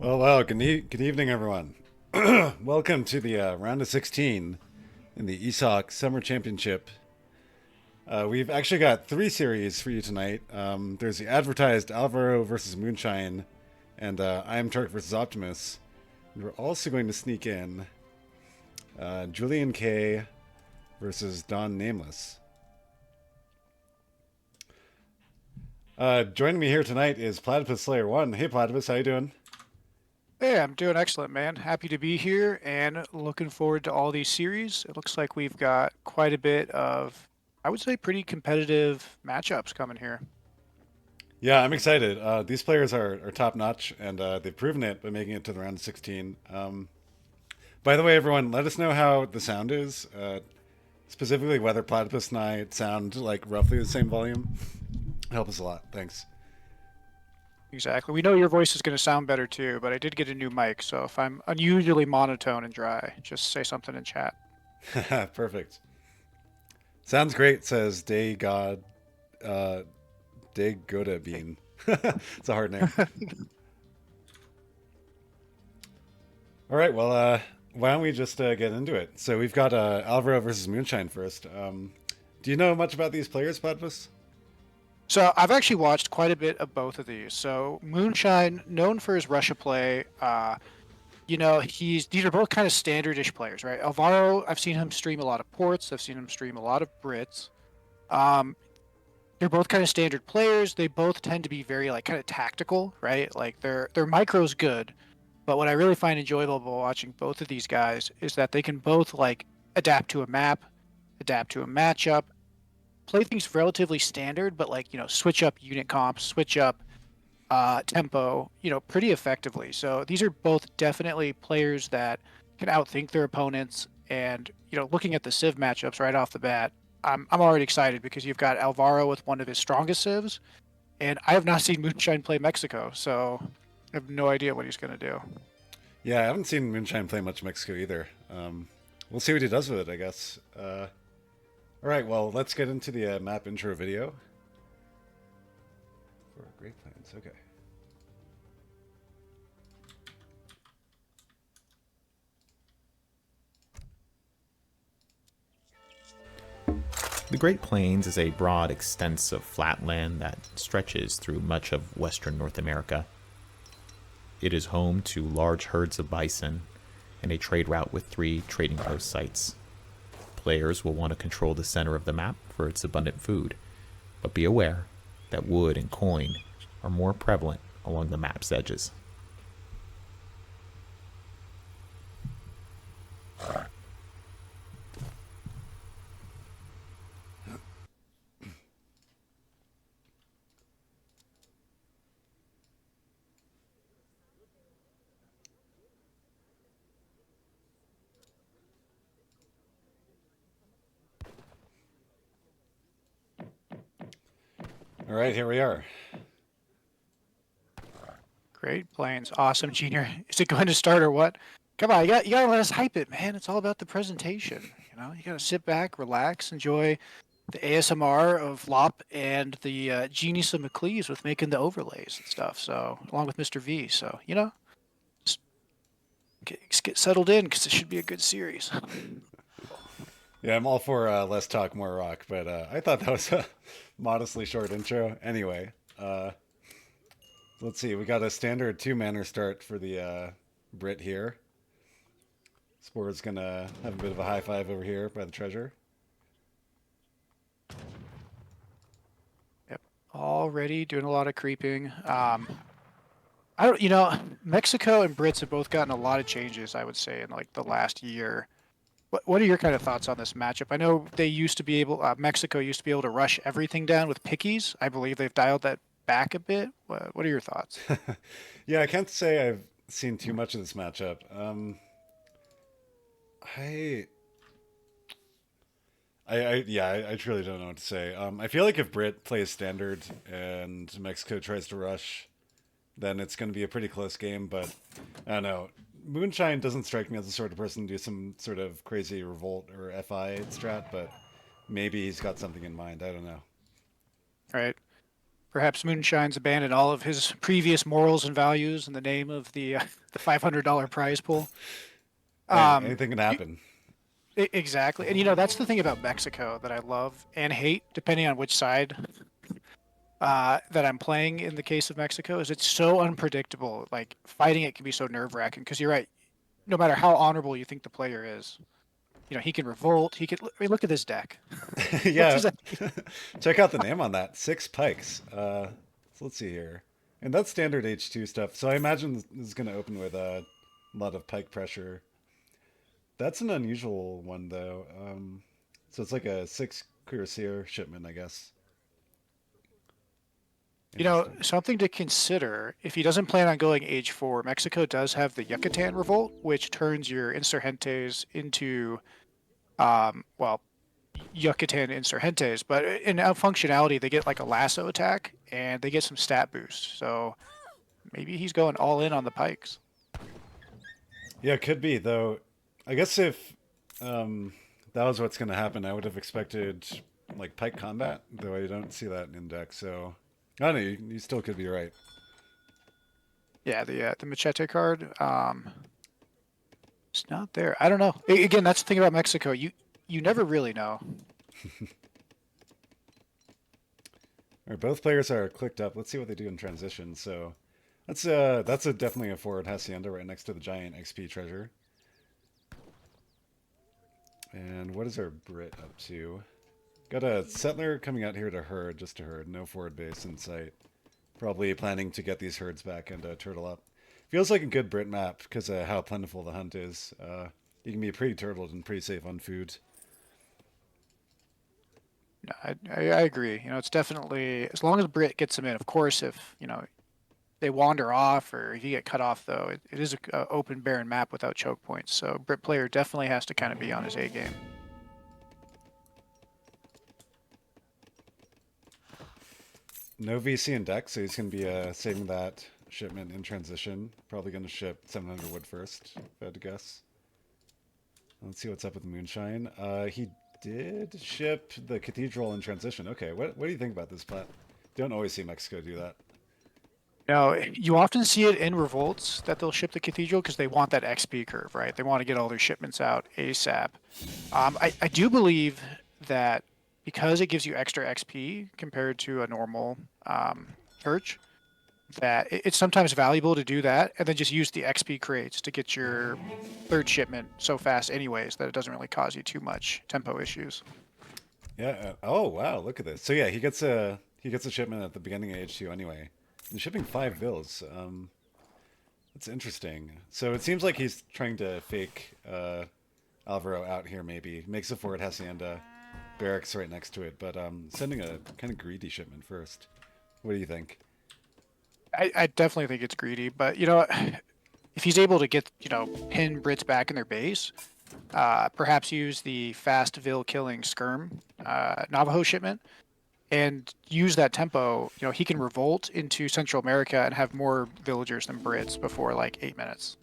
Oh wow! Good evening, everyone. Welcome to the round of 16 in the ESOC Summer Championship. We've actually got three series for you tonight. There's the advertised Alvaro versus Moonshine, and I am Turk versus Optimus. And we're also going to sneak in Julian K versus Don Nameless. Joining me here tonight is Platypus Slayer 1. Hey Platypus, how you doing? Hey, I'm doing excellent, man. Happy to be here and looking forward to all these series. It looks like we've got quite a bit of, I would say, pretty competitive matchups coming here. Yeah, I'm excited. These players are top notch, and they've proven it by making it to the round of 16. By the way, everyone, let us know how the sound is. Specifically, whether Platypus and I sound like roughly the same volume. Help us a lot. Thanks. Exactly. We know your voice is going to sound better too, but I did get a new mic, so if I'm unusually monotone and dry, just say something in chat. Perfect. Sounds great, says Day God. Uh, Day Goda Hey. Bean. It's a hard name. All right, well, why don't we just get into it? So we've got Alvaro versus Moonshine first. Do you know much about these players, Platypus? So I've actually watched quite a bit of both of these. So Moonshine, known for his Russia play, these are both kind of standardish players, right? Alvaro, I've seen him stream a lot of ports. I've seen him stream a lot of Brits. Um, they're both kind of standard players. They both tend to be very like kind of tactical, right? Like their micro's good, but what I really find enjoyable about watching both of these guys is that they can both like adapt to a map, adapt to a matchup, play things relatively standard, but like switch up unit comps, switch up tempo, pretty effectively. So these are both definitely players that can outthink their opponents. And looking at the Civ matchups right off the bat, I'm already excited because you've got Alvaro with one of his strongest Civs, and I have not seen Moonshine play Mexico, so I have no idea what he's going to do. Yeah, I haven't seen Moonshine play much Mexico either. We'll see what he does with it, I guess. All right, well, let's get into the map intro video for Great Plains. Okay. The Great Plains is a broad extense of flatland that stretches through much of western North America. It is home to large herds of bison and a trade route with 3 trading post sites. Players will want to control the center of the map for its abundant food, but be aware that wood and coin are more prevalent along the map's edges. All right, here we are. Great Plains, awesome, Junior. Is it going to start or what? Come on, you gotta let us hype it, man. It's all about the presentation. You gotta sit back, relax, enjoy the ASMR of Lop and the genius of McLeese with making the overlays and stuff. So along with Mr. V. So just get settled in because it should be a good series. Yeah, I'm all for less talk, more rock, but I thought that was a modestly short intro. Anyway, let's see. We got a standard 2-manner start for the Brit here. Spore's gonna have a bit of a high five over here by the treasure. Yep, already doing a lot of creeping. I don't, Mexico and Brits have both gotten a lot of changes. I would say in like the last year. What are your kind of thoughts on this matchup? I know they used to be able, Mexico used to be able to rush everything down with pickies. I believe they've dialed that back a bit. What are your thoughts? Yeah, I can't say I've seen too much of this matchup. I, I truly don't know what to say. I feel like if Brit plays standard and Mexico tries to rush, then it's going to be a pretty close game. But I don't know. Moonshine doesn't strike me as the sort of person to do some sort of crazy revolt or FI strat, but maybe he's got something in mind. I don't know. Right. Perhaps Moonshine's abandoned all of his previous morals and values in the name of the $500 prize pool. Hey, Um, anything can happen. exactly, and that's the thing about Mexico that I love and hate, depending on which side that I'm playing. In the case of Mexico, is it's so unpredictable. Like fighting it can be so nerve-wracking because you're right. No matter how honorable you think the player is, he can revolt. He could. I mean, look at this deck. What's Yeah. his? Check out the name on that. 6 pikes. So let's see here. And that's standard H2 stuff. So I imagine this is going to open with a lot of pike pressure. That's an unusual one, though. So it's like a 6 cuirassier shipment, I guess. Interesting. Something to consider if he doesn't plan on going age 4. Mexico does have the Yucatan Revolt, which turns your insurgentes into, well, Yucatan insurgentes. But in functionality, they get like a lasso attack and they get some stat boost. So maybe he's going all in on the pikes. Yeah, it could be, though. I guess if that was what's going to happen, I would have expected like pike combat, though I don't see that in index. So I don't know. You still could be right. Yeah, the machete card. It's not there. I don't know. Again, that's the thing about Mexico. You never really know. All right, both players are clicked up. Let's see what they do in transition. So that's definitely a forward hacienda right next to the giant XP treasure. And what is our Brit up to? Got a settler coming out here to herd, just to herd. No forward base in sight. Probably planning to get these herds back and turtle up. Feels like a good Brit map because of how plentiful the hunt is. You can be pretty turtled and pretty safe on food. I agree. It's definitely as long as Brit gets them in. Of course, if they wander off or if you get cut off, though, it is a open barren map without choke points. So Brit player definitely has to kind of be on his A game. No VC in deck, so he's going to be saving that shipment in transition. Probably going to ship 700 wood first, if I had to guess. Let's see what's up with Moonshine. He did ship the cathedral in transition. Okay, what do you think about this plat? Don't always see Mexico do that. No, you often see it in revolts that they'll ship the cathedral because they want that XP curve, right? They want to get all their shipments out ASAP. I do believe that because it gives you extra XP compared to a normal church, that it's sometimes valuable to do that and then just use the XP crates to get your third shipment so fast anyways that it doesn't really cause you too much tempo issues. Yeah. Oh wow, look at this. So yeah, he gets a shipment at the beginning of H2 anyway. He's shipping 5 vills. That's interesting. So it seems like he's trying to fake Alvaro out here. Maybe makes a forward hacienda, barracks right next to it, but sending a kind of greedy shipment first. What do you think? I definitely think it's greedy, but if he's able to get pin Brits back in their base, perhaps use the fast Vil killing skirm Navajo shipment and use that tempo. He can revolt into Central America and have more villagers than Brits before like 8 minutes.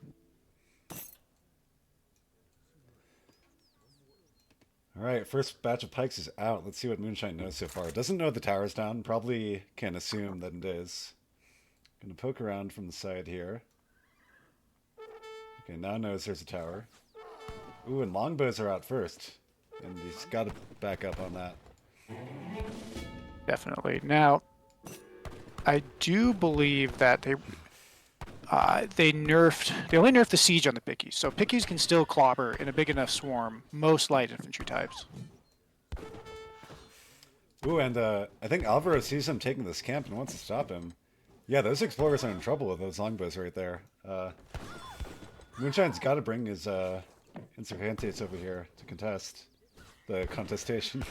All right, first batch of pikes is out. Let's see what Moonshine knows so far. Doesn't know the tower's down. Probably can assume that it is. Gonna poke around from the side here. Okay, now knows there's a tower. Ooh, and longbows are out first. And he's got to back up on that. Definitely. Now, I do believe that they only nerfed the siege on the pickies, so pickies can still clobber in a big enough swarm most light infantry types. Ooh, and I think Alvaro sees him taking this camp and wants to stop him. Yeah, those explorers are in trouble with those longbows right there. Moonshine's got to bring his insurgentes over here to contest the contestation.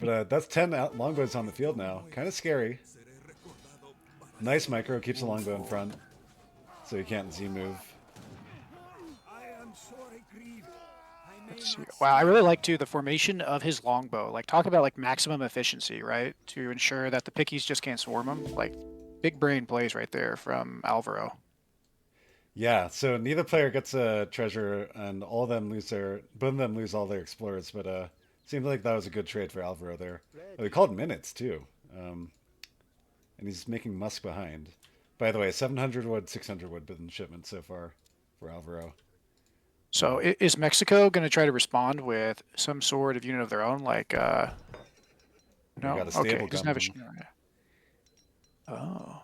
But that's 10 longbows on the field now. Kind of scary. Nice micro, keeps the longbow in front, so he can't Z-move. Let's see. Wow, I really like too the formation of his longbow. Like talk about like maximum efficiency, right? To ensure that the pickies just can't swarm him. Like big brain plays right there from Alvaro. Yeah, so neither player gets a treasure, and both of them lose all their explorers. But seemed like that was a good trade for Alvaro there. Oh, they called minutes too. and he's making musk behind. By the way, 700 wood, 600 wood been shipment so far for Alvaro. So is Mexico going to try to respond with some sort of unit of their own? Like, We no, got a stable okay, doesn't have a. coming. Oh.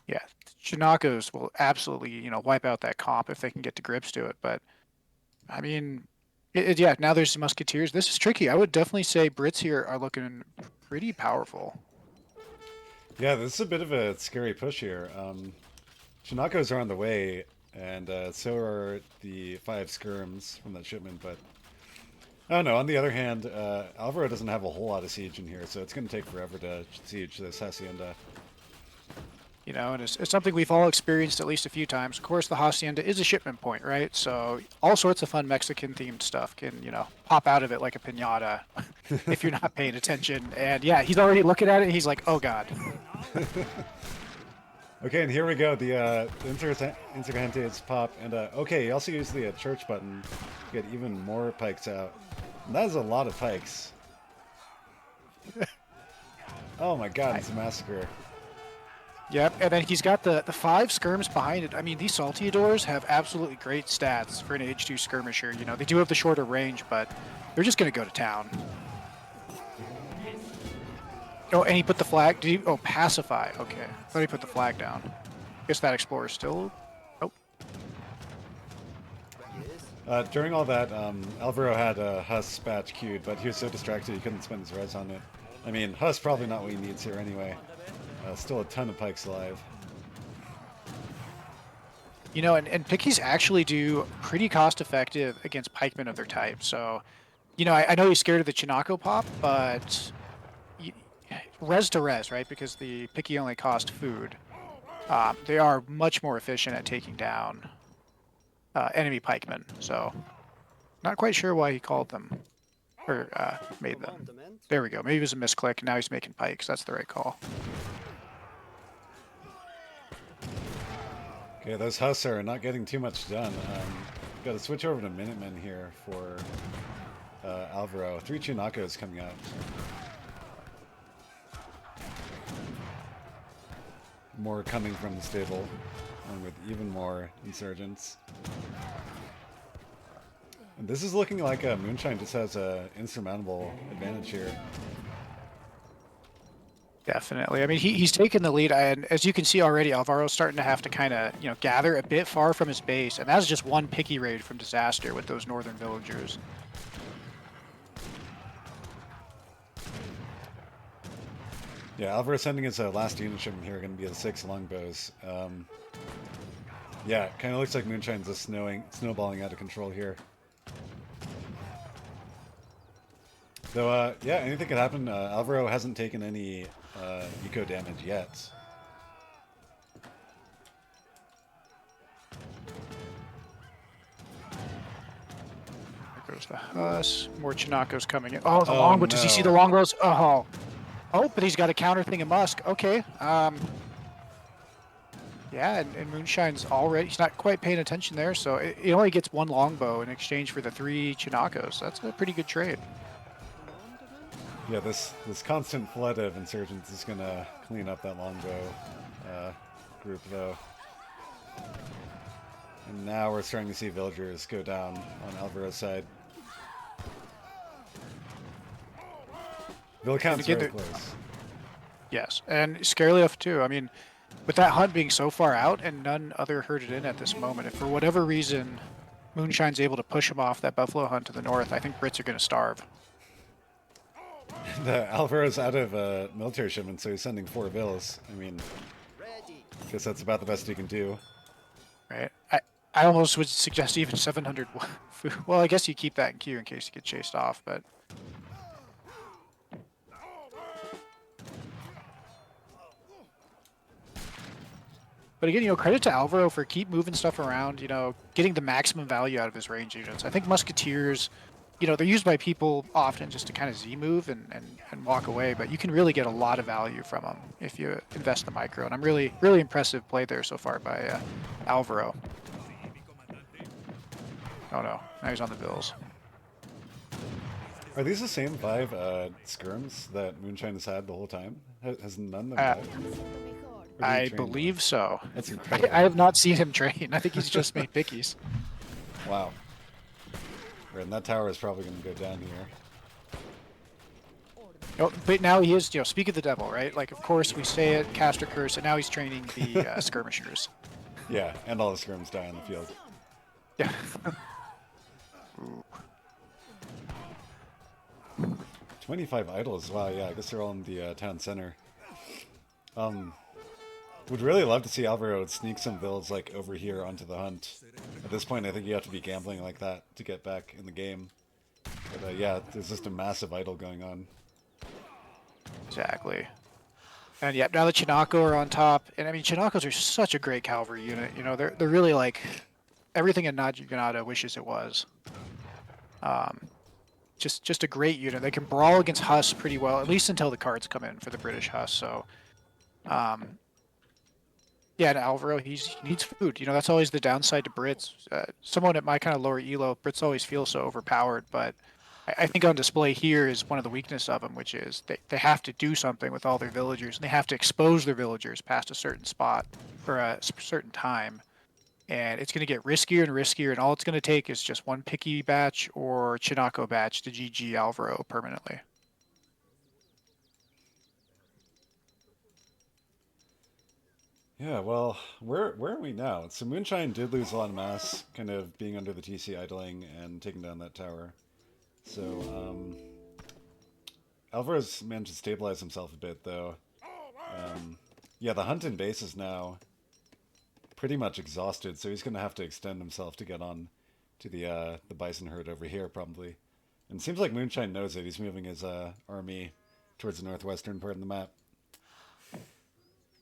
Yeah, Chinacos will absolutely, wipe out that comp if they can get to grips to it. But, I mean, yeah, now there's Musketeers. This is tricky. I would definitely say Brits here are looking pretty powerful. Yeah, this is a bit of a scary push here. Chinacos are on the way, and so are the 5 skirms from that shipment, but I don't know. On the other hand, Alvaro doesn't have a whole lot of siege in here, so it's going to take forever to siege this hacienda. And it's something we've all experienced at least a few times. Of course, the hacienda is a shipment point, right? So all sorts of fun Mexican-themed stuff can, pop out of it like a piñata if you're not paying attention. And yeah, he's already looking at it. And he's like, "Oh God." Okay, and here we go. The Insurgentes pop, and okay, you also use the church button to get even more pikes out. And that is a lot of pikes. Oh my God, it's a massacre. Yep, and then he's got the 5 skirms behind it. I mean, these Salteadors have absolutely great stats for an H2 skirmisher. They do have the shorter range, but they're just going to go to town. Oh, and he put the flag. Did he? Oh, pacify. Okay, I thought he put the flag down. Guess that Explorer still. Oh. During all that, Alvaro had a Huss batch queued, but he was so distracted he couldn't spend his res on it. I mean, Huss probably not what he needs here anyway. Still a ton of pikes alive. And Pickies actually do pretty cost-effective against pikemen of their type. So, I know he's scared of the Chinaco pop, but res to res, right? Because the Picky only cost food. They are much more efficient at taking down enemy pikemen. So, not quite sure why he called them or made them. There we go. Maybe it was a misclick. And now he's making pikes. That's the right call. Okay, those Huss are not getting too much done. Got to switch over to Minutemen here for Alvaro. 3 Chinacos coming out. More coming from the stable, and with even more insurgents. And this is looking like Moonshine just has an insurmountable advantage here. Definitely. I mean, he's taken the lead, and as you can see already, Alvaro's starting to have to kind of, gather a bit far from his base, and that's just one picky raid from Disaster with those northern villagers. Yeah, Alvaro sending his last unit shipment here, going to be the 6 longbows. Yeah, kind of looks like Moonshine's just snowballing out of control here. Though, yeah, anything could happen. Alvaro hasn't taken any eco damage yet. There goes the Huss. More Chinacos coming in. Oh, the longbow. Does he see no. the longbows? Oh. Oh, but he's got a counter thing of Musk. Okay. Yeah, and Moonshine's already... He's not quite paying attention there, so he only gets 1 longbow in exchange for the 3 Chinacos. That's a pretty good trade. Yeah, this constant flood of insurgents is going to clean up that longbow group, though. And now we're starting to see villagers go down on Alvaro's side. Vill count's very close. Yes, and Scarelioff too. I mean, with that hunt being so far out and none other herded in at this moment, if for whatever reason Moonshine's able to push him off that buffalo hunt to the north, I think Brits are going to starve. Alvaro's out of military shipment, so he's sending 4 vills. I mean, I guess that's about the best he can do. Right. I almost would suggest even 700 food. Well, I guess you keep that in queue in case you get chased off, but... But again, credit to Alvaro for keep moving stuff around, getting the maximum value out of his range units. I think Musketeers, they're used by people often just to kind of Z-move and walk away, but you can really get a lot of value from them if you invest the micro. And I'm really, really impressive play there so far by Alvaro. Oh no, now he's on the Bills. Are these the same 5 skirms that Moonshine has had the whole time? Has none of them Uh, died? Or did he I train believe so. That's incredible. I have not seen him train. I think he's just made pickies. Wow. Right, and that tower is probably going to go down here. Oh, but now he is, speak of the devil, right? Like, of course, we say it, caster curse, and now he's training the skirmishers. Yeah, and all the skirms die on the field. Yeah. 25 idols. Wow, yeah, I guess they're all in the town center. Would really love to see Alvaro sneak some builds like over here onto the hunt. At this point, I think you have to be gambling like that to get back in the game. But yeah, there's just a massive idol going on. Exactly. And yeah, now the Chinako are on top, and I mean Chinakos are such a great cavalry unit. They're really like everything in Naginata wishes it was. Just a great unit. They can brawl against Huss pretty well, at least until the cards come in for the British Huss. So, yeah, and Alvaro, he needs food. That's always the downside to Brits. Someone at my kind of lower elo, Brits always feel so overpowered, but I think on display here is one of the weakness of them, which is they have to do something with all their villagers, and they have to expose their villagers past a certain spot for a certain time. And it's going to get riskier and riskier, and all it's going to take is just one picky batch or Chinako batch to GG Alvaro permanently. Yeah, well, where are we now? So Moonshine did lose a lot of mass, kind of being under the TC idling and taking down that tower. So, Alvaro's managed to stabilize himself a bit, though. Yeah, the hunt in base is now pretty much exhausted, so he's going to have to extend himself to get on to the bison herd over here, probably. And it seems like Moonshine knows it. He's moving his army towards the northwestern part of the map.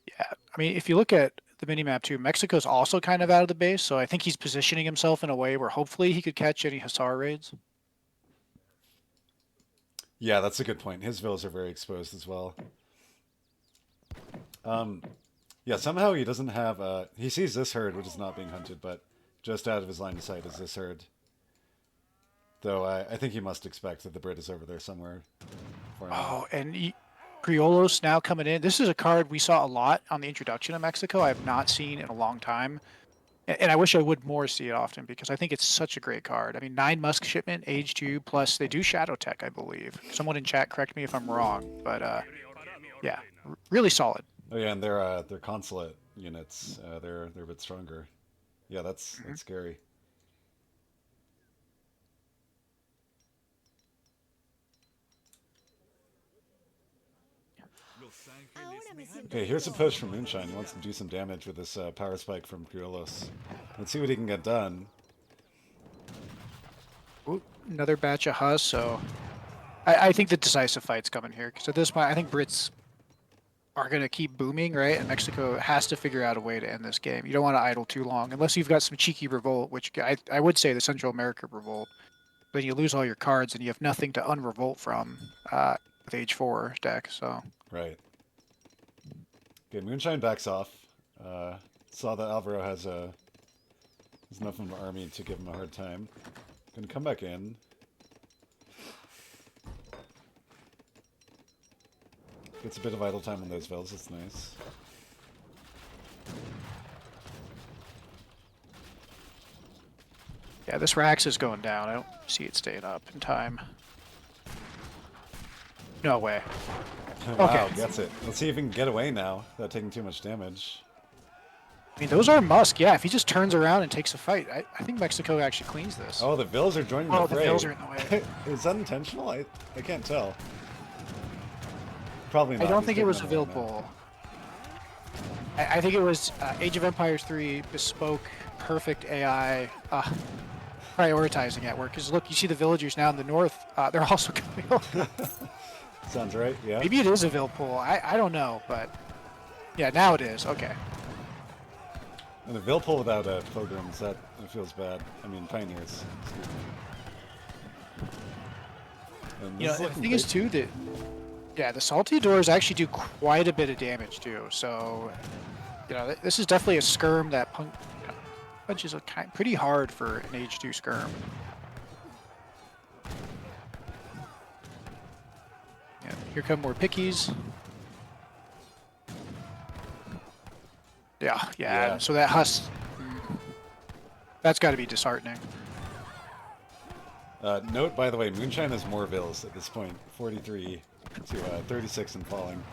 Yeah, I mean, if you look at the mini-map too, Mexico's also kind of out of the base, so I think he's positioning himself in a way where hopefully he could catch any Hussar raids. Yeah, that's a good point. His villas are very exposed as well. Yeah, somehow he doesn't have... he sees this herd, which is not being hunted, but just out of his line of sight is this herd. Though I think he must expect that the Brit is over there somewhere. Oh, and Criollos now coming in. This is a card we saw a lot on the introduction of Mexico. I have not seen in a long time. And I wish I would more see it often because I think it's such a great card. I mean, 9 Musk shipment, age 2, plus they do Shadow Tech, I believe. Someone in chat correct me if I'm wrong, but yeah, really solid. Oh yeah, and their consulate units, they're a bit stronger. Yeah, that's scary. Okay, here's a push from Moonshine. He wants to do some damage with this power spike from Criollos. Let's see what he can get done. Ooh, another batch of Huss, so I think the decisive fight's coming here. Because at this point, I think Brits are going to keep booming, right? And Mexico has to figure out a way to end this game. You don't want to idle too long, unless you've got some cheeky revolt, which I would say the Central America revolt. Then you lose all your cards and you have nothing to unrevolt from with Age 4 deck, so... Right. Okay, Moonshine backs off. Saw that Alvaro has enough of an army to give him a hard time. Gonna come back in. Gets a bit of idle time on those villas, that's nice. Yeah, this Rax is going down. I don't see it staying up in time. No way. Wow, Okay. gets it. Let's see if he can get away now without taking too much damage. I mean, those are Musk. Yeah, if he just turns around and takes a fight, I think Mexico actually cleans this. Oh, the vills are joining the fray. The vills are in the way. Is that intentional? I can't tell. Probably not. I don't He's think it taking was a them Vil on pull. I think it was Age of Empires 3 bespoke, perfect AI prioritizing at work. Because look, you see the villagers now in the north, they're also coming over. Sounds right, yeah. Maybe it is a Vil pull. I don't know, but yeah, now it is. Okay. And a Vil pull without pilgrims, that feels bad. I mean, pioneers. And You know, this the looking thing is great. too that yeah, the Salteadors actually do quite a bit of damage too. So, you know, this is definitely a skirm that punches pretty hard for an Age 2 skirm. Here come more pickies. Yeah. So that Huss, that's got to be disheartening. Note, by the way, Moonshine has more vills at this point, 43 to 36 and falling.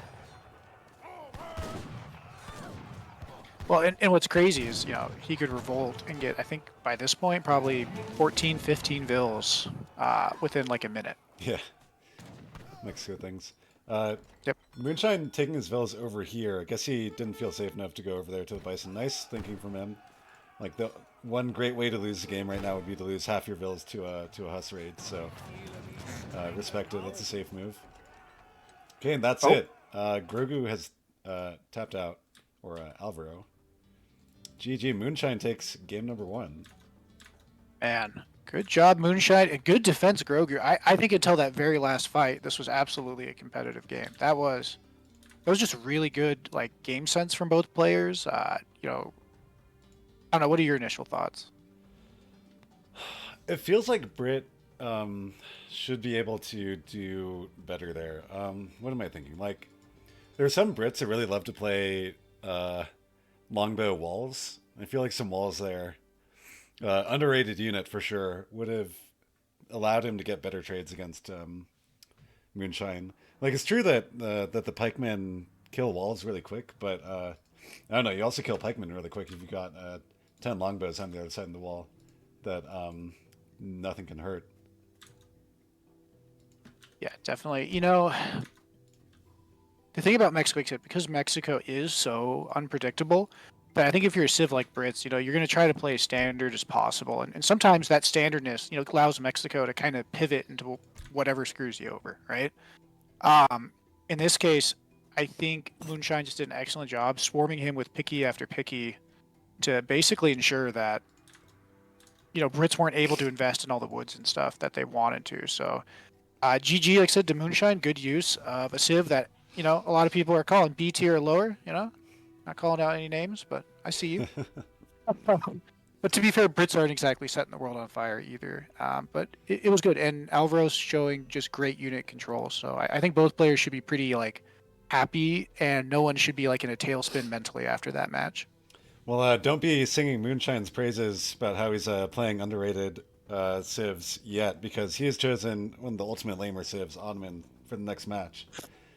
Well, and what's crazy is, he could revolt and get, I think, by this point, probably 14, 15 vills within like a minute. Yeah. Mexico things. Yep. Moonshine taking his vills over here. I guess he didn't feel safe enough to go over there to the Bison. Nice thinking from him. Like, the one great way to lose the game right now would be to lose half your vills to a Huss raid. So, respect it. That's a safe move. Okay, and that's it. Grogu has tapped out, or Alvaro. GG, Moonshine takes game number 1. Man, good job, Moonshine. And good defense, Grogu. I think until that very last fight, this was absolutely a competitive game. That was just really good, like, game sense from both players. I don't know. What are your initial thoughts? It feels like Brit should be able to do better there. What am I thinking? Like, there are some Brits that really love to play longbow walls. I feel like some walls there, underrated unit for sure, would have allowed him to get better trades against Moonshine. Like, it's true that the pikemen kill walls really quick, but I don't know. You also kill pikemen really quick if you got 10 longbows on the other side of the wall that nothing can hurt. Yeah, definitely. The thing about Mexico is that because Mexico is so unpredictable, that I think if you're a civ like Brits, you're going to try to play as standard as possible. And sometimes that standardness, allows Mexico to kind of pivot into whatever screws you over, right? In this case, I think Moonshine just did an excellent job swarming him with picky after picky to basically ensure that, Brits weren't able to invest in all the woods and stuff that they wanted to. So, GG, like I said, to Moonshine, good use of a civ that, a lot of people are calling B tier or lower, Not calling out any names, but I see you. But to be fair, Brits aren't exactly setting the world on fire either. But it was good. And Alvaro's showing just great unit control. So I think both players should be pretty, happy, and no one should be, in a tailspin mentally after that match. Well, don't be singing Moonshine's praises about how he's playing underrated civs yet, because he has chosen one of the ultimate lamer civs, Ottoman, for the next match.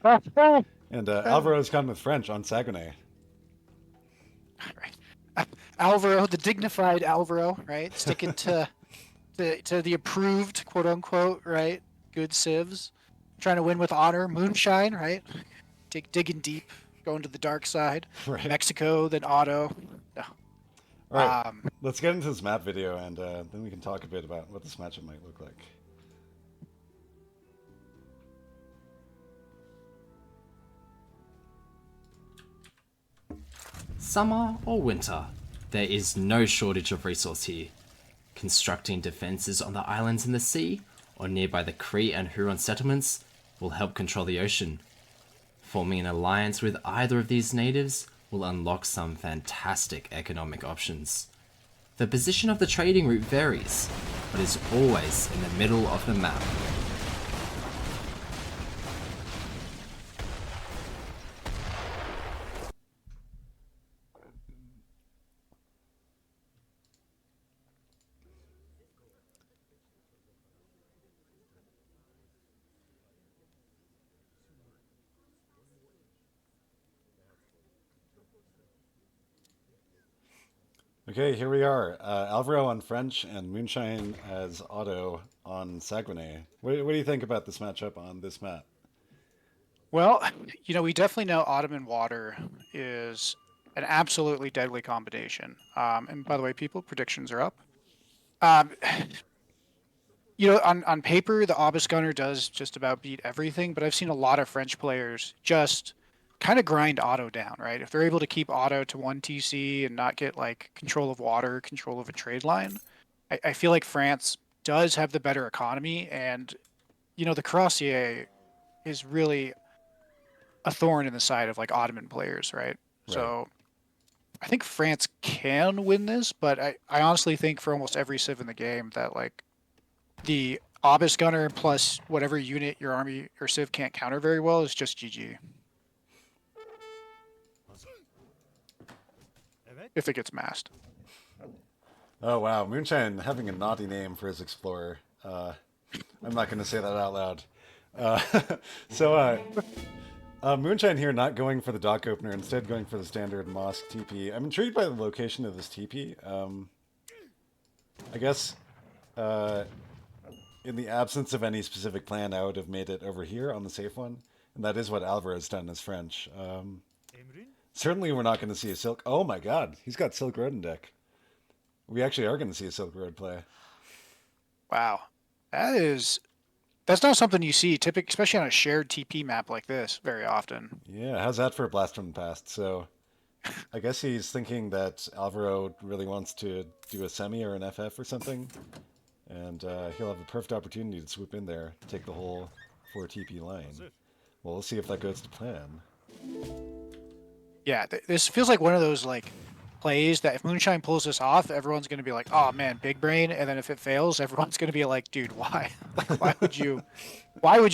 And Alvaro's gone with French on Saguenay. Right. Alvaro, the dignified Alvaro, right? Sticking to the approved, quote unquote, right? Good civs. Trying to win with honor. Moonshine, right? Digging deep, going to the dark side. Right. Mexico, then Otto. No. All right, let's get into this map video, and then we can talk a bit about what this matchup might look like. Summer or winter, there is no shortage of resource here. Constructing defences on the islands in the sea or nearby the Cree and Huron settlements will help control the ocean. Forming an alliance with either of these natives will unlock some fantastic economic options. The position of the trading route varies, but is always in the middle of the map. Okay, here we are. Alvaro on French and Moonshine as Otto on Saguenay. What do you think about this matchup on this map? Well, we definitely know Ottoman water is an absolutely deadly combination. And by the way, people, predictions are up. On paper, the Obus Gunner does just about beat everything, but I've seen a lot of French players just kind of grind Otto down, right? If they're able to keep Otto to 1 TC and not get control of water, control of a trade line, I feel like France does have the better economy, and the Cuirassier is really a thorn in the side of Ottoman players, right? So I think France can win this, but I honestly think for almost every civ in the game that the Obus Gunner plus whatever unit your army or Civ can't counter very well is just GG. If it gets masked. Oh wow, Moonshine having a naughty name for his explorer. I'm not going to say that out loud. Uh, so Moonshine here not going for the dock opener, instead going for the standard mosque TP. I'm intrigued by the location of this TP. I guess in the absence of any specific plan, I would have made it over here on the safe one, and that is what Alvaro has done as French. Certainly we're not going to see a Silk... Oh my god, he's got Silk Road in deck. We actually are going to see a Silk Road play. Wow. That's not something you see, typically, especially on a shared TP map like this, very often. Yeah, how's that for a blast from the past? So I guess he's thinking that Alvaro really wants to do a semi or an FF or something, and he'll have a perfect opportunity to swoop in there, take the whole 4 TP line. Well, we'll see if that goes to plan. Yeah, this feels like one of those like plays that if Moonshine pulls this off, everyone's going to be like, "Oh man, big brain," and then if it fails, everyone's going to be like, "Dude, why? Like, why would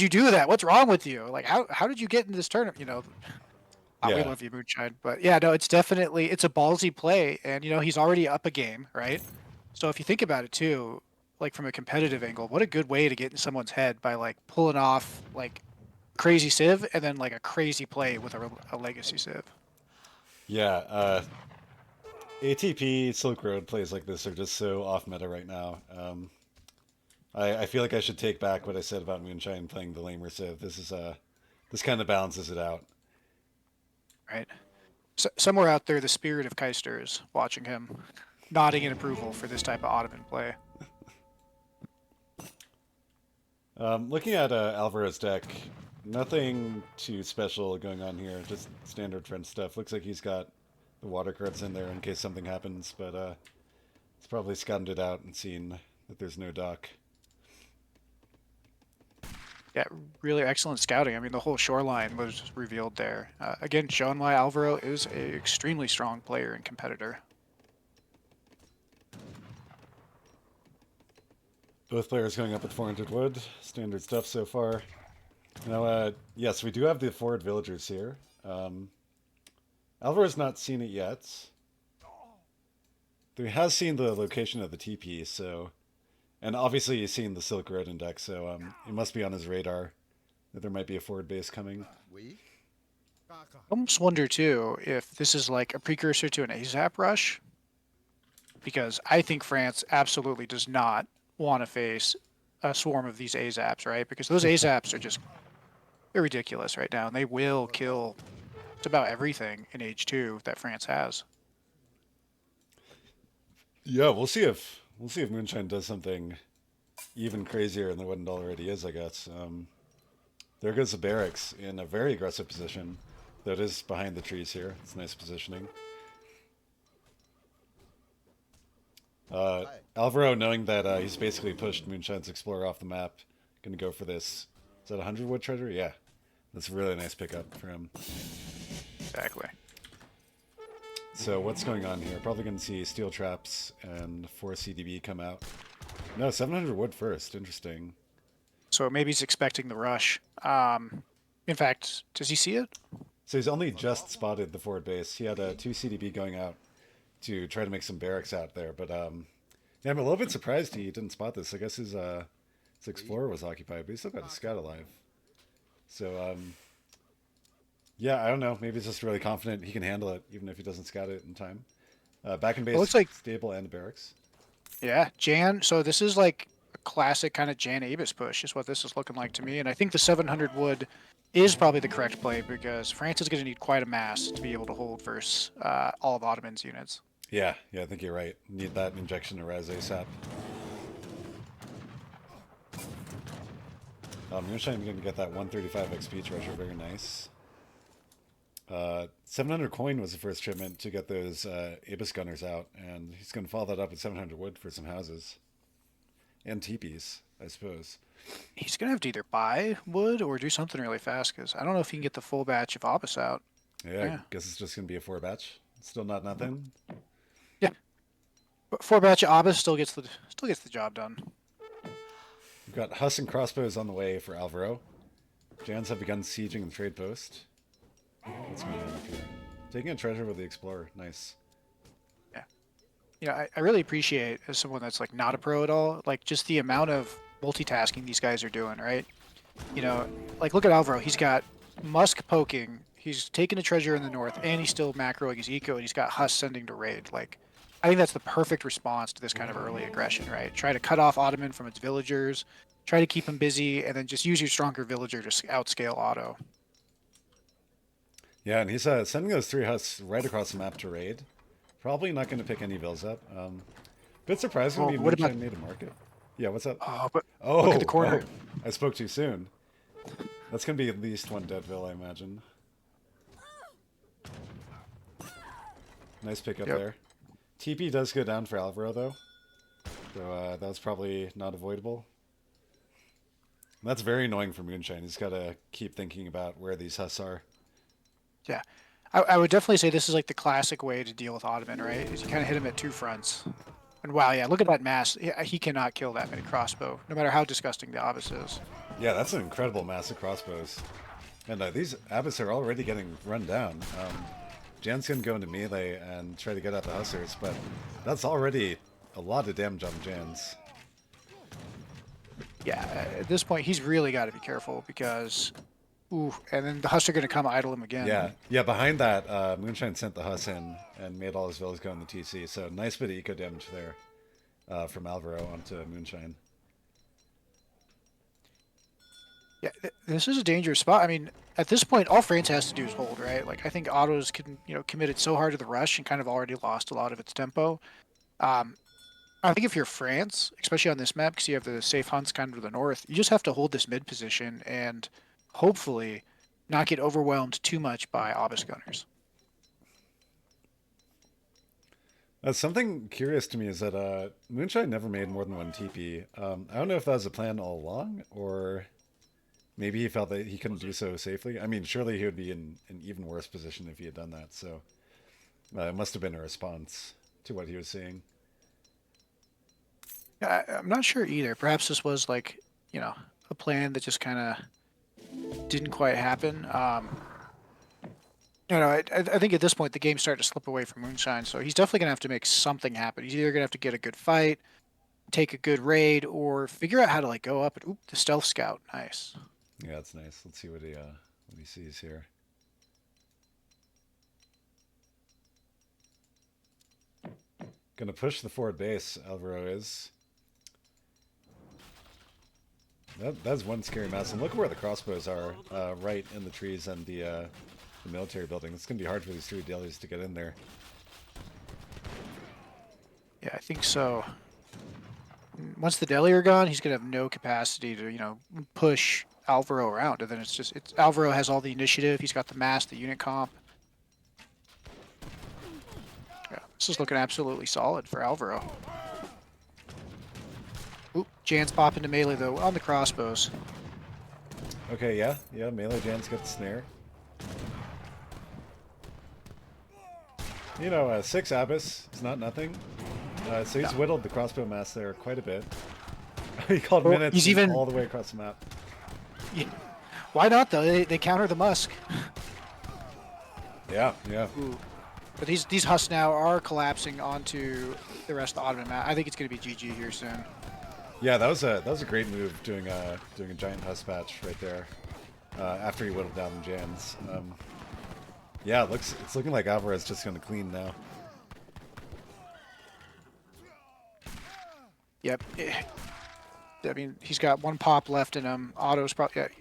you do that? What's wrong with you? Like, how did you get into this tournament?" You know, we Yeah. love you, Moonshine, but yeah, no, it's a ballsy play, and you know he's already up a game, right? So if you think about it too, like from a competitive angle, what a good way to get in someone's head by like pulling off like crazy Civ and then like a crazy play with a legacy Civ. Yeah, ATP Silk Road plays like this are just so off meta right now. I feel like I should take back what I said about Moonshine playing the lamer Civ. This kind of balances it out. Right. So, somewhere out there, the spirit of Keister is watching him, nodding in approval for this type of Ottoman play. Looking at Alvaro's deck, nothing too special going on here. Just standard French stuff. Looks like he's got the water cards in there in case something happens, but he's probably scouted it out and seen that there's no dock. Yeah, really excellent scouting. I mean, the whole shoreline was revealed there. Again, showing why Alvaro is an extremely strong player and competitor. Both players going up with 400 wood. Standard stuff so far. Now, yes, we do have the forward villagers here. Alvaro's not seen it yet. Though he has seen the location of the TP, so... And obviously he's seen the Silk Road index, so it must be on his radar that there might be a forward base coming. I almost wonder, too, if this is like a precursor to an ASAP rush. Because I think France absolutely does not want to face a swarm of these ASAPs, right? Because those ASAPs are just... They're ridiculous right now, and they will kill just about everything in Age 2 that France has. Yeah, we'll see if Moonshine does something even crazier than what it already is, I guess. There goes the barracks in a very aggressive position. That is behind the trees here. It's nice positioning. Alvaro, knowing that he's basically pushed Moonshine's Explorer off the map, gonna go for this. Is that a 100 wood treasure? Yeah. That's a really nice pickup for him. Exactly. So what's going on here? Probably going to see steel traps and 4 CDB come out. No, 700 wood first. Interesting. So maybe he's expecting the rush. In fact, does he see it? So he's only just spotted the forward base. He had 2 CDB going out to try to make some barracks out there. But yeah, I'm a little bit surprised he didn't spot this. I guess his Explorer was occupied, but he still got his scout alive. So yeah, I don't know. Maybe he's just really confident he can handle it, even if he doesn't scout it in time. Back in base, looks like stable and barracks. Yeah, Jan. So this is like a classic kind of Jan Abus push, is what this is looking like to me. And I think the 700 wood is probably the correct play because France is going to need quite a mass to be able to hold versus all of Ottoman's units. Yeah, I think you're right. Need that injection to res ASAP. Moonshine going to get that 135 XP treasure. Very nice. 700 coin was the first shipment to get those Abus gunners out, and he's going to follow that up with 700 wood for some houses. And teepees, I suppose. He's going to have to either buy wood or do something really fast, because I don't know if he can get the full batch of Abus out. Yeah, I guess it's just going to be a 4 batch. Still not nothing. Yeah. But 4 batch of Abus still gets the job done. We've got Huss and crossbows on the way for Alvaro. Jans have begun sieging the trade post. What's going on up here? Taking a treasure with the explorer. Nice. Yeah. You know, I really appreciate, as someone that's like not a pro at all, like just the amount of multitasking these guys are doing, right? You know, like look at Alvaro. He's got Musk poking. He's taking a treasure in the north, and he's still macroing his eco, and he's got Huss sending to raid. Like, I think that's the perfect response to this kind of early aggression, right? Try to cut off Ottoman from its villagers, try to keep him busy, and then just use your stronger villager to outscale Otto. Yeah, and he's sending those 3 Huss right across the map to raid. Probably not going to pick any vills up. Bit surprising Well, me what Moonshine about- made a market. Yeah, what's up? But Oh, look at the corner. oh, I spoke too soon. That's going to be at least 1 dead vill, I imagine. Nice pick up Yep. there. TP does go down for Alvaro, though. So that was probably not avoidable. That's very annoying for Moonshine. He's got to keep thinking about where these Huss are. Yeah. I would definitely say this is like the classic way to deal with Ottoman, right? Is you kind of hit him at 2 fronts. And wow, yeah, look at that mass. He cannot kill that many crossbow, no matter how disgusting the Abbas is. Yeah, that's an incredible mass of crossbows. And these Abbas are already getting run down. Jan's going to go into melee and try to get at the Hussars, but that's already a lot of damage on Jan's. Yeah, at this point, he's really got to be careful because, ooh, and then the Huss are going to come idle him again. Yeah, behind that, Moonshine sent the Huss in and made all his villas go in the TC, so nice bit of eco damage there from Alvaro onto Moonshine. Yeah, this is a dangerous spot. I mean, at this point, all France has to do is hold, right? Like, I think Otto's committed so hard to the rush and kind of already lost a lot of its tempo. I think if you're France, especially on this map, because you have the safe hunts kind of to the north, you just have to hold this mid position and hopefully not get overwhelmed too much by Abbas gunners. Something curious to me is that Moonshine never made more than 1 TP. I don't know if that was a plan all along, or maybe he felt that he couldn't do so safely. I mean, surely he would be in an even worse position if he had done that, so it must have been a response to what he was seeing. Yeah, I'm not sure either. Perhaps this was like, a plan that just kind of didn't quite happen. I think at this point the game's starting to slip away from Moonshine, so he's definitely gonna have to make something happen. He's either gonna have to get a good fight, take a good raid, or figure out how to like go up and the stealth scout. Nice. Yeah, that's nice. Let's see what he sees here. Gonna push the forward base, Alvaro is. That's one scary mass. And look where the crossbows are, right in the trees and the military building. It's going to be hard for these 3 dailies to get in there. Yeah, I think so. Once the deli are gone, he's going to have no capacity to, push Alvaro around. And then it's Alvaro has all the initiative. He's got the mass, the unit comp. Yeah, this is looking absolutely solid for Alvaro. Oop, Jan's popping to melee though on the crossbows. Okay, yeah, melee Jan's got the snare. 6 Abbas is not nothing. So he's whittled the crossbow mass there quite a bit. He called minutes he's even all the way across the map. Yeah. Why not though? They counter the Musk. Yeah. Ooh. But these Huss now are collapsing onto the rest of the Ottoman map. I think it's going to be GG here soon. Yeah, that was a great move doing a giant Huss patch right there after he whittled down the Jans. Yeah, it's looking like Alvarez just going to clean now. Yep. I mean, he's got 1 pop left in him. Otto's probably. Yeah.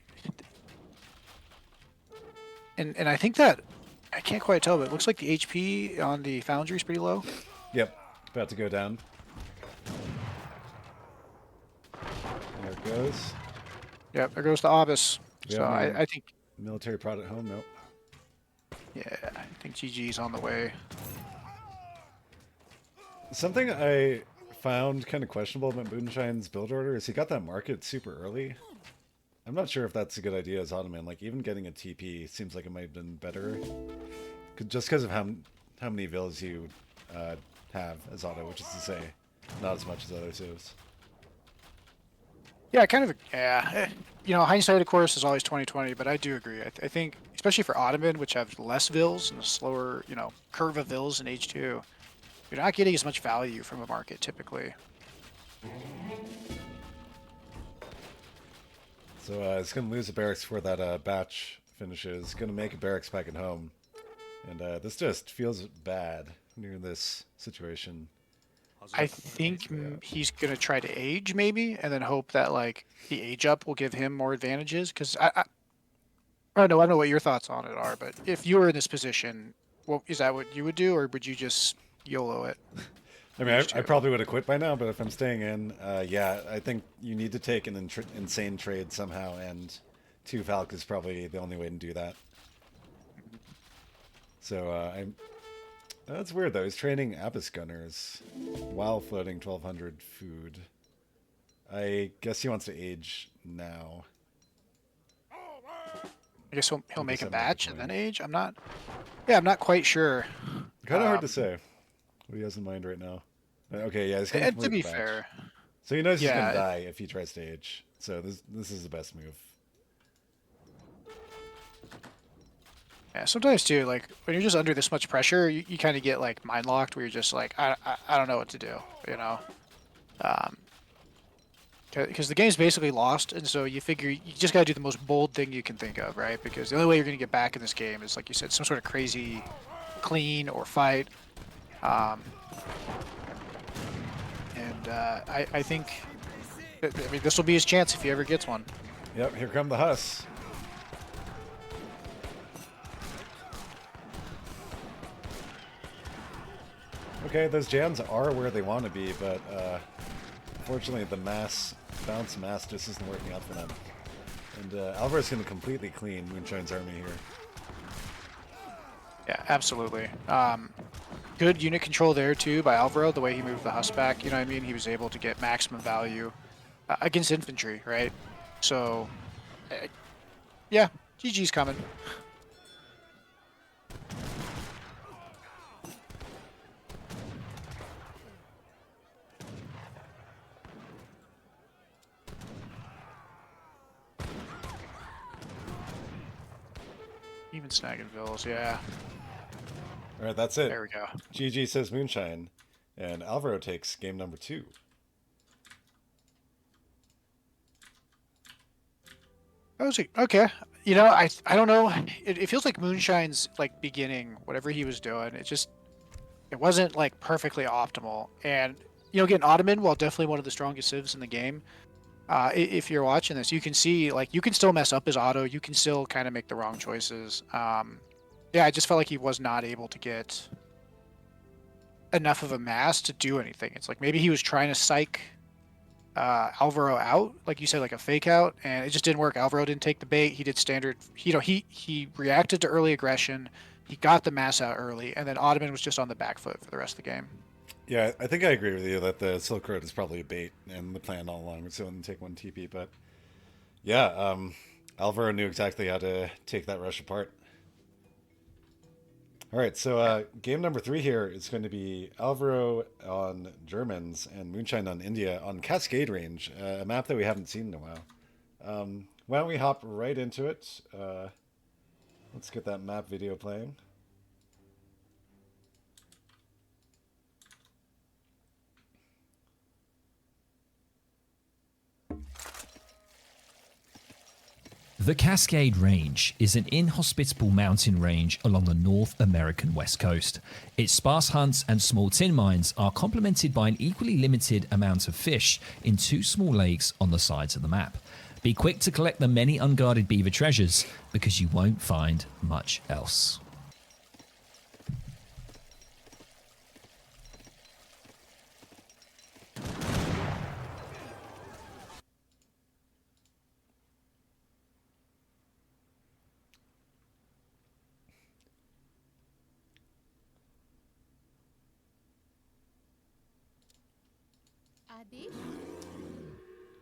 And I think that I can't quite tell, but it looks like the HP on the Foundry is pretty low. Yep, about to go down. There it goes. Yep, there goes the Abbas. Yeah, So I think. Military product home, nope. Yeah, I think GG's on the way. Something I found kind of questionable about Moonshine's build order is he got that market super early. I'm not sure if that's a good idea as Ottoman. Like, even getting a TP seems like it might have been better. Just because of how many villas you have as Otto, which is to say, not as much as other civs. Yeah, kind of. Yeah, hindsight, of course, is always 2020. But I do agree. I think, especially for Ottoman, which have less vills and a slower, curve of vills in H2, you're not getting as much value from a market typically. So it's going to lose a barracks before that batch finishes. Going to make a barracks back at home. And this just feels bad near this situation. I think he's gonna try to age maybe, and then hope that like the age up will give him more advantages. Because I don't know what your thoughts on it are, but if you were in this position, is that what you would do, or would you just YOLO it? I mean, I probably would have quit by now, but if I'm staying in, yeah, I think you need to take an insane trade somehow, and 2 Falc is probably the only way to do that. So that's weird though. He's training Abyss Gunners while floating 1200 food. I guess he wants to age now. I guess he'll make a that might be batch the and then plan. age. I'm not quite sure. Kind of hard to say what he has in mind right now. Okay, yeah, he's gonna And to complete be the batch. fair, So he knows he's yeah, gonna die if he tries to age. So this is the best move. yeah. Sometimes too, like when you're just under this much pressure, you kind of get like mind locked, where you're just like, I don't know what to do, you know. Because the game's basically lost, and so you figure you just gotta do the most bold thing you can think of, right? Because the only way you're gonna get back in this game is, like you said, some sort of crazy clean or fight. Um, and I think, I mean, this will be his chance if he ever gets one. Yep, here come the Huss. Okay, those jams are where they want to be, but unfortunately the bounce mass just isn't working out for them. And Alvaro's going to completely clean Moonshine's army here. Yeah, absolutely. Good unit control there too by Alvaro, the way he moved the Huss back. You know what I mean? He was able to get maximum value against infantry, right? So, yeah, GG's coming. Even snagging vills, yeah. All right, that's it. There we go. GG says Moonshine, and Alvaro takes game number 2. That was okay. You know, I don't know. It feels like Moonshine's like beginning, whatever he was doing. It wasn't like perfectly optimal. And again, Ottoman, while definitely one of the strongest civs in the game, if you're watching this, you can see like you can still mess up his auto. You can still kind of make the wrong choices. Yeah, I just felt like he was not able to get enough of a mass to do anything. It's like maybe he was trying to psych Alvaro out, like you said, like a fake out, and it just didn't work. Alvaro didn't take the bait. He did standard. He reacted to early aggression. He got the mass out early, and then Ottoman was just on the back foot for the rest of the game. Yeah, I think I agree with you that the Silk Road is probably a bait, and the plan all along was to take 1 TP. But yeah, Alvaro knew exactly how to take that rush apart. All right, so game number 3 here is going to be Alvaro on Germans and Moonshine on India on Cascade Range, a map that we haven't seen in a while. Why don't we hop right into it? Let's get that map video playing. The Cascade Range is an inhospitable mountain range along the North American west coast. Its sparse hunts and small tin mines are complemented by an equally limited amount of fish in 2 small lakes on the sides of the map. Be quick to collect the many unguarded beaver treasures, because you won't find much else.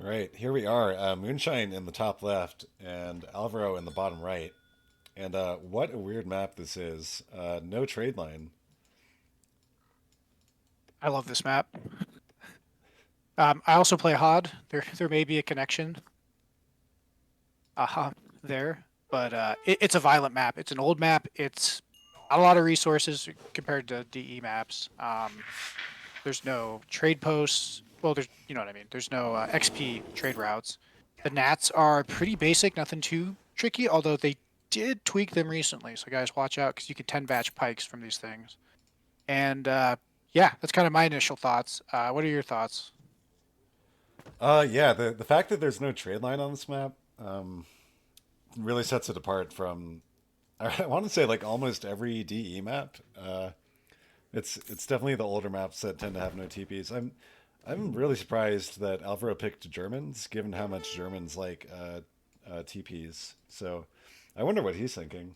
All right, here we are. Moonshine in the top left and Alvaro in the bottom right. And what a weird map this is. No trade line. I love this map. I also play HOD. There may be a connection there, but it's a violent map. It's an old map. It's not a lot of resources compared to DE maps. There's no trade posts. Well, there's, you know what I mean. There's no XP trade routes. The Nats are pretty basic, nothing too tricky, although they did tweak them recently. So guys, watch out because you can 10 batch pikes from these things. And yeah, that's kind of my initial thoughts. What are your thoughts? Yeah, the fact that there's no trade line on this map really sets it apart from, I want to say, like almost every DE map. It's definitely the older maps that tend to have no TPs. I'm really surprised that Alvaro picked Germans, given how much Germans like TPs. So I wonder what he's thinking.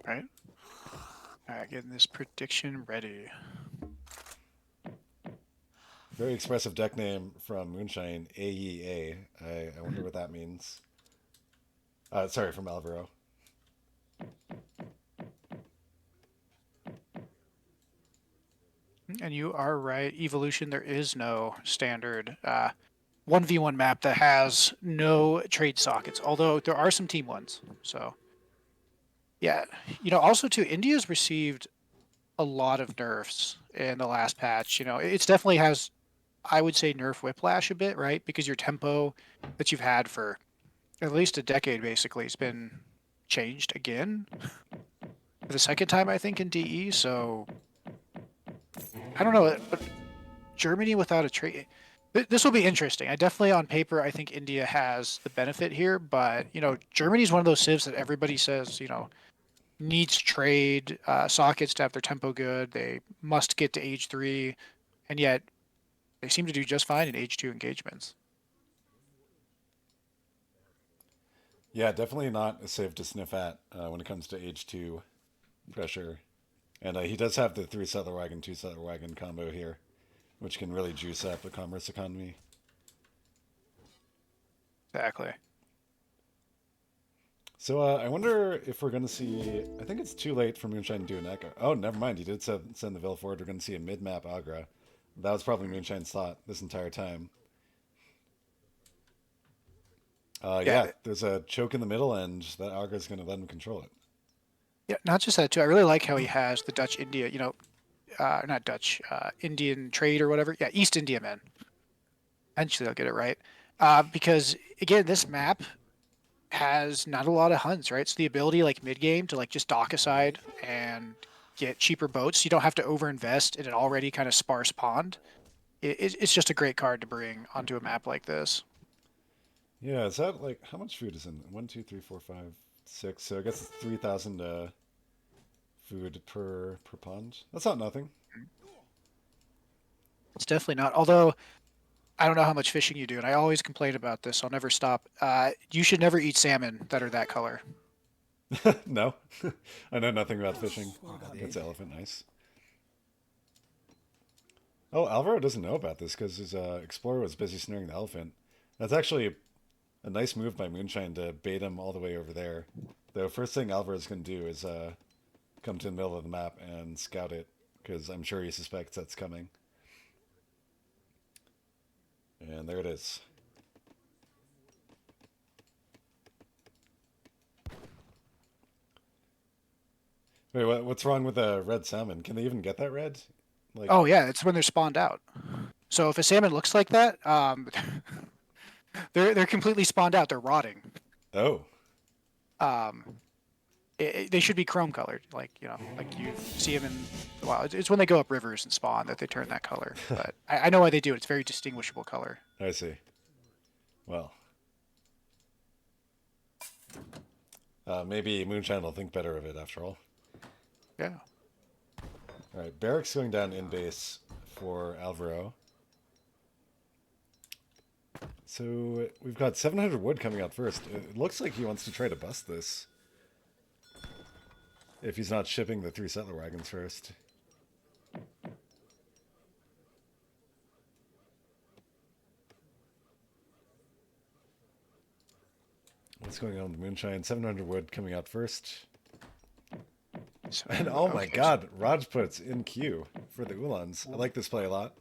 Right. All right, getting this prediction ready. Very expressive deck name from Moonshine, AEA. I wonder what that means. Sorry, from Alvaro. And you are right. Evolution, there is no standard 1v1 map that has no trade sockets, although there are some team ones. So, yeah. Also, too, India's received a lot of nerfs in the last patch. It's definitely has, I would say, nerf whiplash a bit, right? Because your tempo that you've had for at least a decade, basically, has been changed again for the second time, I think, in DE. So, I don't know, but Germany without a trade. This will be interesting. I definitely, on paper, I think India has the benefit here, but Germany's one of those civs that everybody says needs trade sockets to have their tempo good. They must get to age 3, and yet they seem to do just fine in age 2 engagements. Yeah, definitely not a save to sniff at when it comes to H2 pressure. And he does have the 3 settler wagon, 2 settler wagon combo here, which can really juice up the commerce economy. Exactly. So I wonder if we're going to see. I think it's too late for Moonshine to do an echo. Oh, never mind. He did send the Ville forward. We're going to see a mid map Agra. That was probably Moonshine's thought this entire time. Yeah, there's a choke in the middle, and that Agra's going to let him control it. Yeah, not just that too. I really like how he has the Dutch India, not Dutch, Indian trade or whatever. Yeah, East India men. Eventually they'll get it right. Because again, this map has not a lot of hunts, right? So the ability, like mid game, to like just dock aside and get cheaper boats. You don't have to overinvest in an already kind of sparse pond. It's just a great card to bring onto a map like this. Yeah, is that like how much food is in 1, 2, 3, 4, 5, 6? So I guess it's 3,000 food per pond. That's not nothing. It's definitely not. Although I don't know how much fishing you do, and I always complain about this. So I'll never stop. You should never eat salmon that are that color. No, I know nothing about fishing. That's elephant nice. Oh, Alvaro doesn't know about this because his explorer was busy snaring the elephant. That's actually a nice move by Moonshine to bait him all the way over there. The first thing Alvaro's going to do is come to the middle of the map and scout it, because I'm sure he suspects that's coming. And there it is. Wait, what's wrong with the red salmon? Can they even get that red? Like, Oh yeah, it's when they're spawned out. So if a salmon looks like that, they're completely spawned out. They're rotting. oh, Um, they should be chrome colored, like like you see them in the wild. It's when they go up rivers and spawn that they turn that color. But I know why they do it. It's a very distinguishable color. I see. Well, maybe Moonshine will think better of it after all. Yeah. All right, Barracks going down in base for Alvaro. So we've got 700 wood coming out first. It looks like he wants to try to bust this. If he's not shipping the 3 settler wagons first. What's going on with Moonshine? 700 wood coming out first. And oh my god, Rajput's in queue for the Ulans. I like this play a lot.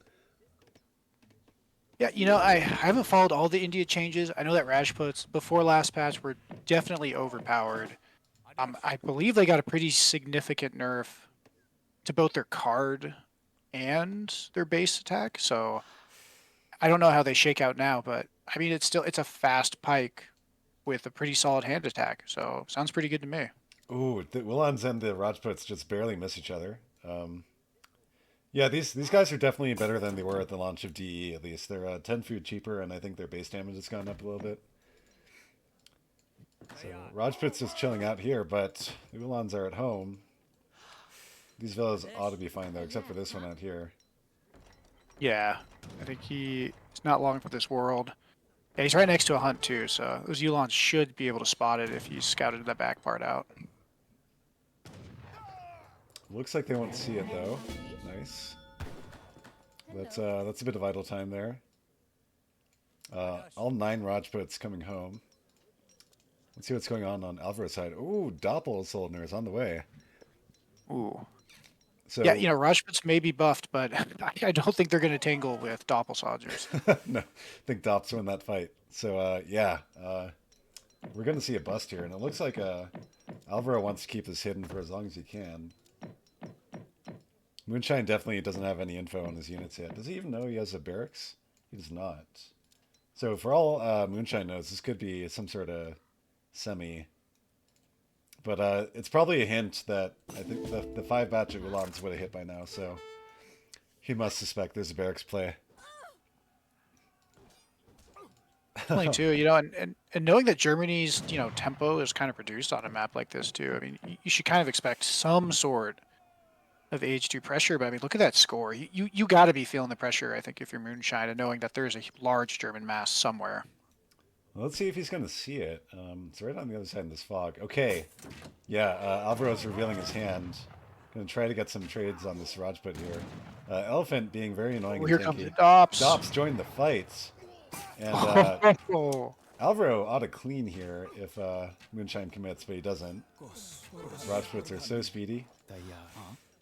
Yeah, I haven't followed all the India changes. I know that Rajputs before last patch were definitely overpowered. I believe they got a pretty significant nerf to both their card and their base attack. So I don't know how they shake out now, but I mean it's a fast pike with a pretty solid hand attack. So sounds pretty good to me. Ooh, the Ulans and the Rajputs just barely miss each other. Yeah, these guys are definitely better than they were at the launch of DE. At least they're 10 food cheaper, and I think their base damage has gone up a little bit. So Rajput's just chilling out here, but the Ulans are at home. These fellows ought to be fine though, except for this one out here. Yeah, I think he's not long for this world. Yeah, he's right next to a hunt too, so those Ulans should be able to spot it if he's scouted the back part out. Looks like they won't see it though. Nice. That's a bit of idle time there. All 9 Rajputs coming home. Let's see what's going on Alvaro's side. Ooh, Doppel is on the way. Ooh. So, Yeah, Rajputs may be buffed, but I don't think they're going to tangle with Doppel soldiers. no, I think Dops win that fight. So yeah, we're going to see a bust here, and it looks like Alvaro wants to keep this hidden for as long as he can. Moonshine definitely doesn't have any info on his units yet. Does he even know he has a barracks? He does not. So for all Moonshine knows, this could be some sort of semi. But it's probably a hint that I think the 5 batch of Ulans would have hit by now, so he must suspect there's a barracks play. Definitely too, and knowing that Germany's, tempo is kind of reduced on a map like this too. I mean, you should kind of expect some sort of age 2 pressure, but I mean, look at that score. You got to be feeling the pressure, I think, if you're Moonshine, and knowing that there's a large German mass somewhere. Well, let's see if he's going to see it. It's right on the other side of this fog. Okay. Yeah, Alvaro's revealing his hand. Going to try to get some trades on this Rajput here. Elephant being very annoying and Here tanky. comes the Dops. Dops joined the fight. And Alvaro ought to clean here if Moonshine commits, but he doesn't. Rajputs are so speedy.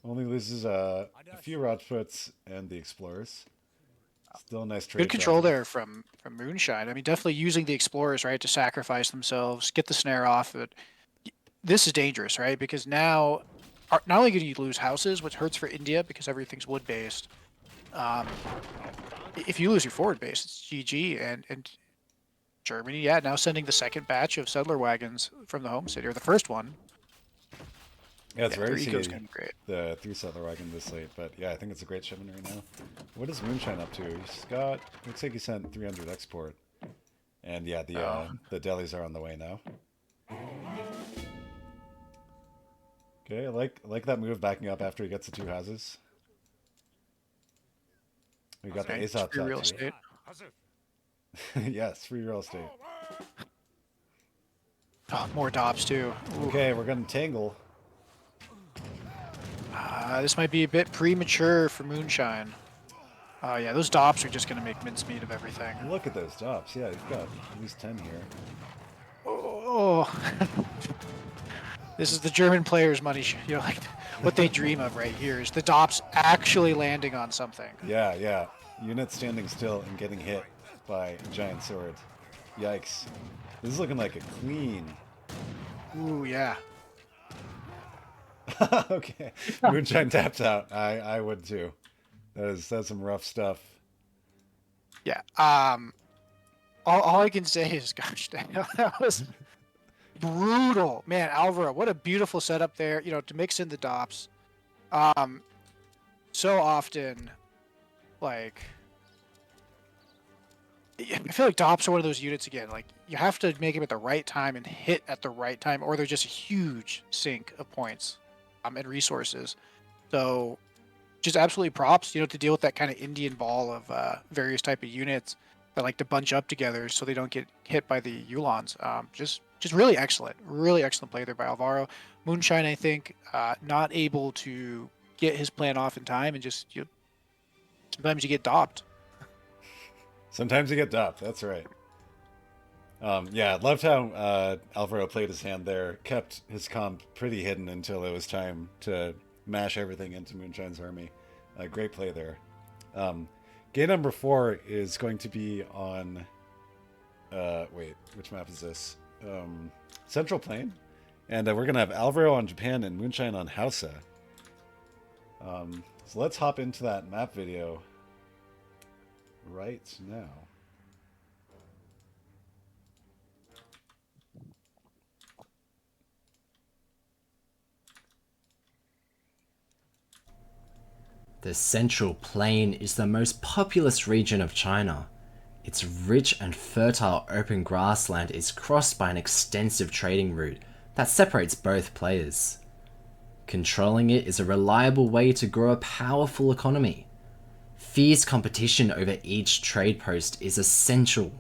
Only loses a few Rajputs and the Explorers. Still a nice trade. Good control there from Moonshine. I mean, definitely using the Explorers, right, to sacrifice themselves, get the snare off. But this is dangerous, right? Because now, not only do you lose houses, which hurts for India because everything's wood-based. If you lose your forward base, it's GG. And Germany, yeah, now sending the second batch of settler wagons from the home city, or the first one. Yeah, it's rare to see great. the 3 settler wagon this late, but yeah, I think it's a great shipment right now. What is Moonshine up to? He's got, looks like he sent 300 export. And yeah, the delis are on the way now. Okay, I like that move backing up after he gets the 2 houses. We got the ESOC free real estate. Yes, free real estate. Oh, more Dops too. Ooh. Okay, we're gonna tangle. This might be a bit premature for Moonshine. Yeah, those Dops are just going to make mincemeat of everything. Look at those Dops. Yeah, you've got at least 10 here. Oh. This is the German players' money. Like what they dream of right here is the Dops actually landing on something. Yeah. Units standing still and getting hit by a giant sword. Yikes. This is looking like a clean. Ooh, yeah. Okay. Moonshine taps out. I would too. That's some rough stuff. Yeah. All I can say is, gosh, that was brutal. Man, Alvaro, what a beautiful setup there, to mix in the Dops. So often, like, I feel like Dops are one of those units again, like, you have to make them at the right time and hit at the right time, or they're just a huge sink of points and resources. So just absolutely props, to deal with that kind of Indian ball of various type of units that like to bunch up together so they don't get hit by the Ulans. Just really excellent play there by Alvaro. Moonshine, I think, not able to get his plan off in time, and just sometimes you get dopped. Sometimes you get dopped. That's right. Yeah, loved how Alvaro played his hand there. Kept his comp pretty hidden until it was time to mash everything into Moonshine's army. Great play there. Game number 4 is going to be on. Wait, which map is this? Central Plain, and we're gonna have Alvaro on Japan and Moonshine on Hausa. So let's hop into that map video right now. The Central Plain is the most populous region of China. Its rich and fertile open grassland is crossed by an extensive trading route that separates both players. Controlling it is a reliable way to grow a powerful economy. Fierce competition over each trade post is essential.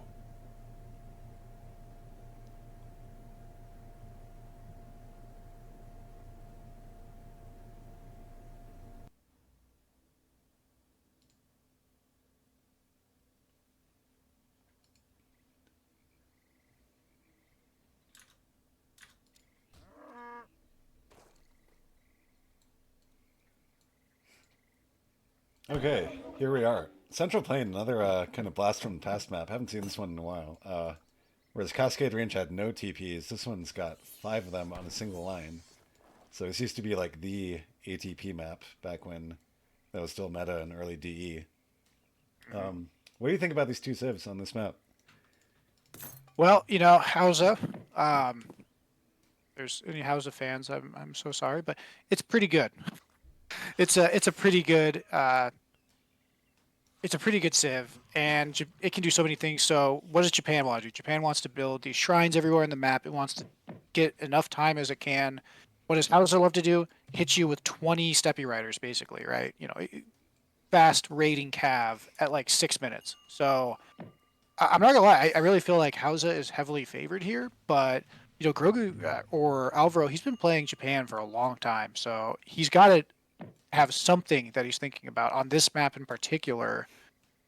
Okay, here we are. Central Plain, another kind of blast from the past map. Haven't seen this one in a while. Whereas Cascade Range had no TPs, this one's got 5 of them on a single line. So this used to be like the ATP map back when that was still meta and early DE. What do you think about these two civs on this map? Well, you know, Hausa. There's any Hausa fans, I'm so sorry, but it's pretty good. It's a pretty good civ, and it can do so many things. So what does Japan want to do? Japan wants to build these shrines everywhere in the map. It wants to get enough time as it can. What does Hausa love to do? Hit you with 20 steppy riders, basically, right? You know, fast raiding cav at like 6 minutes. So I'm not gonna lie, I really feel like Hausa is heavily favored here, but you know, Grogu or Alvaro, he's been playing Japan for a long time, so he's got to have something that he's thinking about on this map in particular,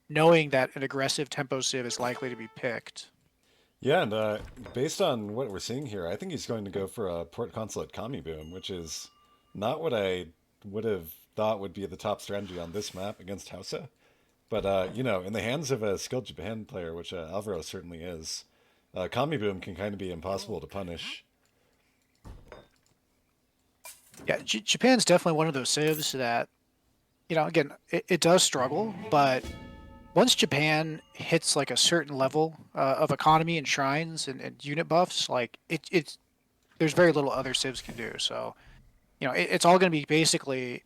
knowing that an aggressive tempo civ is likely to be picked. Yeah, and based on what we're seeing here, I think he's going to go for a port consulate commie boom, which is not what I would have thought would be the top strategy on this map against Hausa. But, you know, in the hands of a skilled Japan player, which Alvaro certainly is, commie boom can kind of be impossible to punish. Yeah, Japan's definitely one of those civs that, you know, again, it does struggle, but once Japan hits like a certain level of economy and shrines and unit buffs, like it's there's very little other civs can do. So, you know, it's all going to be basically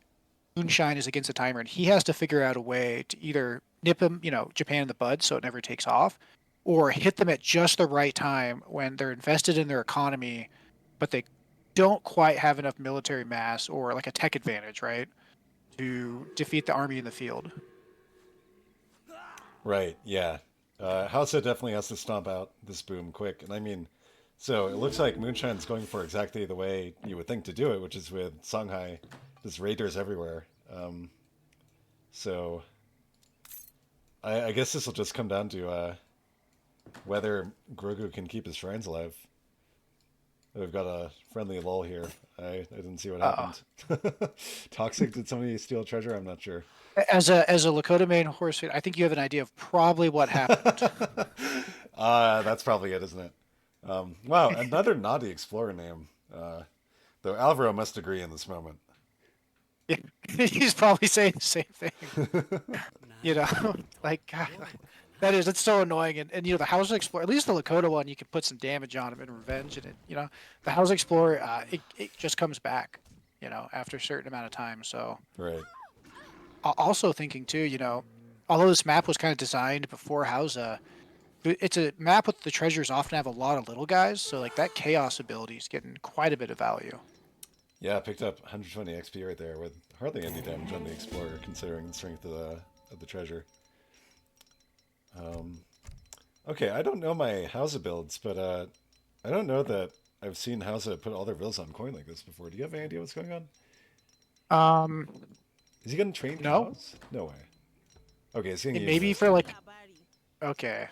Moonshine is against the timer, and he has to figure out a way to either nip him, you know, Japan in the bud so it never takes off, or hit them at just the right time when they're invested in their economy, but they don't quite have enough military mass or like a tech advantage, right, to defeat the army in the field. Right, yeah. Hausa definitely has to stomp out this boom quick. And I mean, so it looks like Moonshine's going for exactly the way you would think to do it, which is with Songhai, just raiders everywhere. So I guess this will just come down to whether Grogu can keep his shrines alive. We've got a friendly lull here. I didn't see what happened. Toxic, did somebody steal treasure? I'm not sure. As a Lakota main horse, I think you have an idea of probably what happened. That's probably it, isn't it? Wow, another naughty explorer name. Though Alvaro must agree in this moment. Yeah, he's probably saying the same thing. You know, like God, that's so annoying. And you know, the House Explorer, at least the Lakota one, you can put some damage on him in revenge. And it, you know, the House Explorer, it just comes back, you know, after a certain amount of time. So Right. Also thinking too, you know, although this map was kind of designed before Hausa, it's a map with the treasures often have a lot of little guys. So like that chaos ability is getting quite a bit of value. Yeah, picked up 120 XP right there with hardly any damage on the explorer, considering the strength of the treasure. Okay, I don't know my Hausa builds, but I don't know that I've seen Hausa put all their vills on coin like this before. Do you have any idea what's going on? Is he gonna train No. cows? No way. Okay, is he gonna use Maybe this for to- like, okay.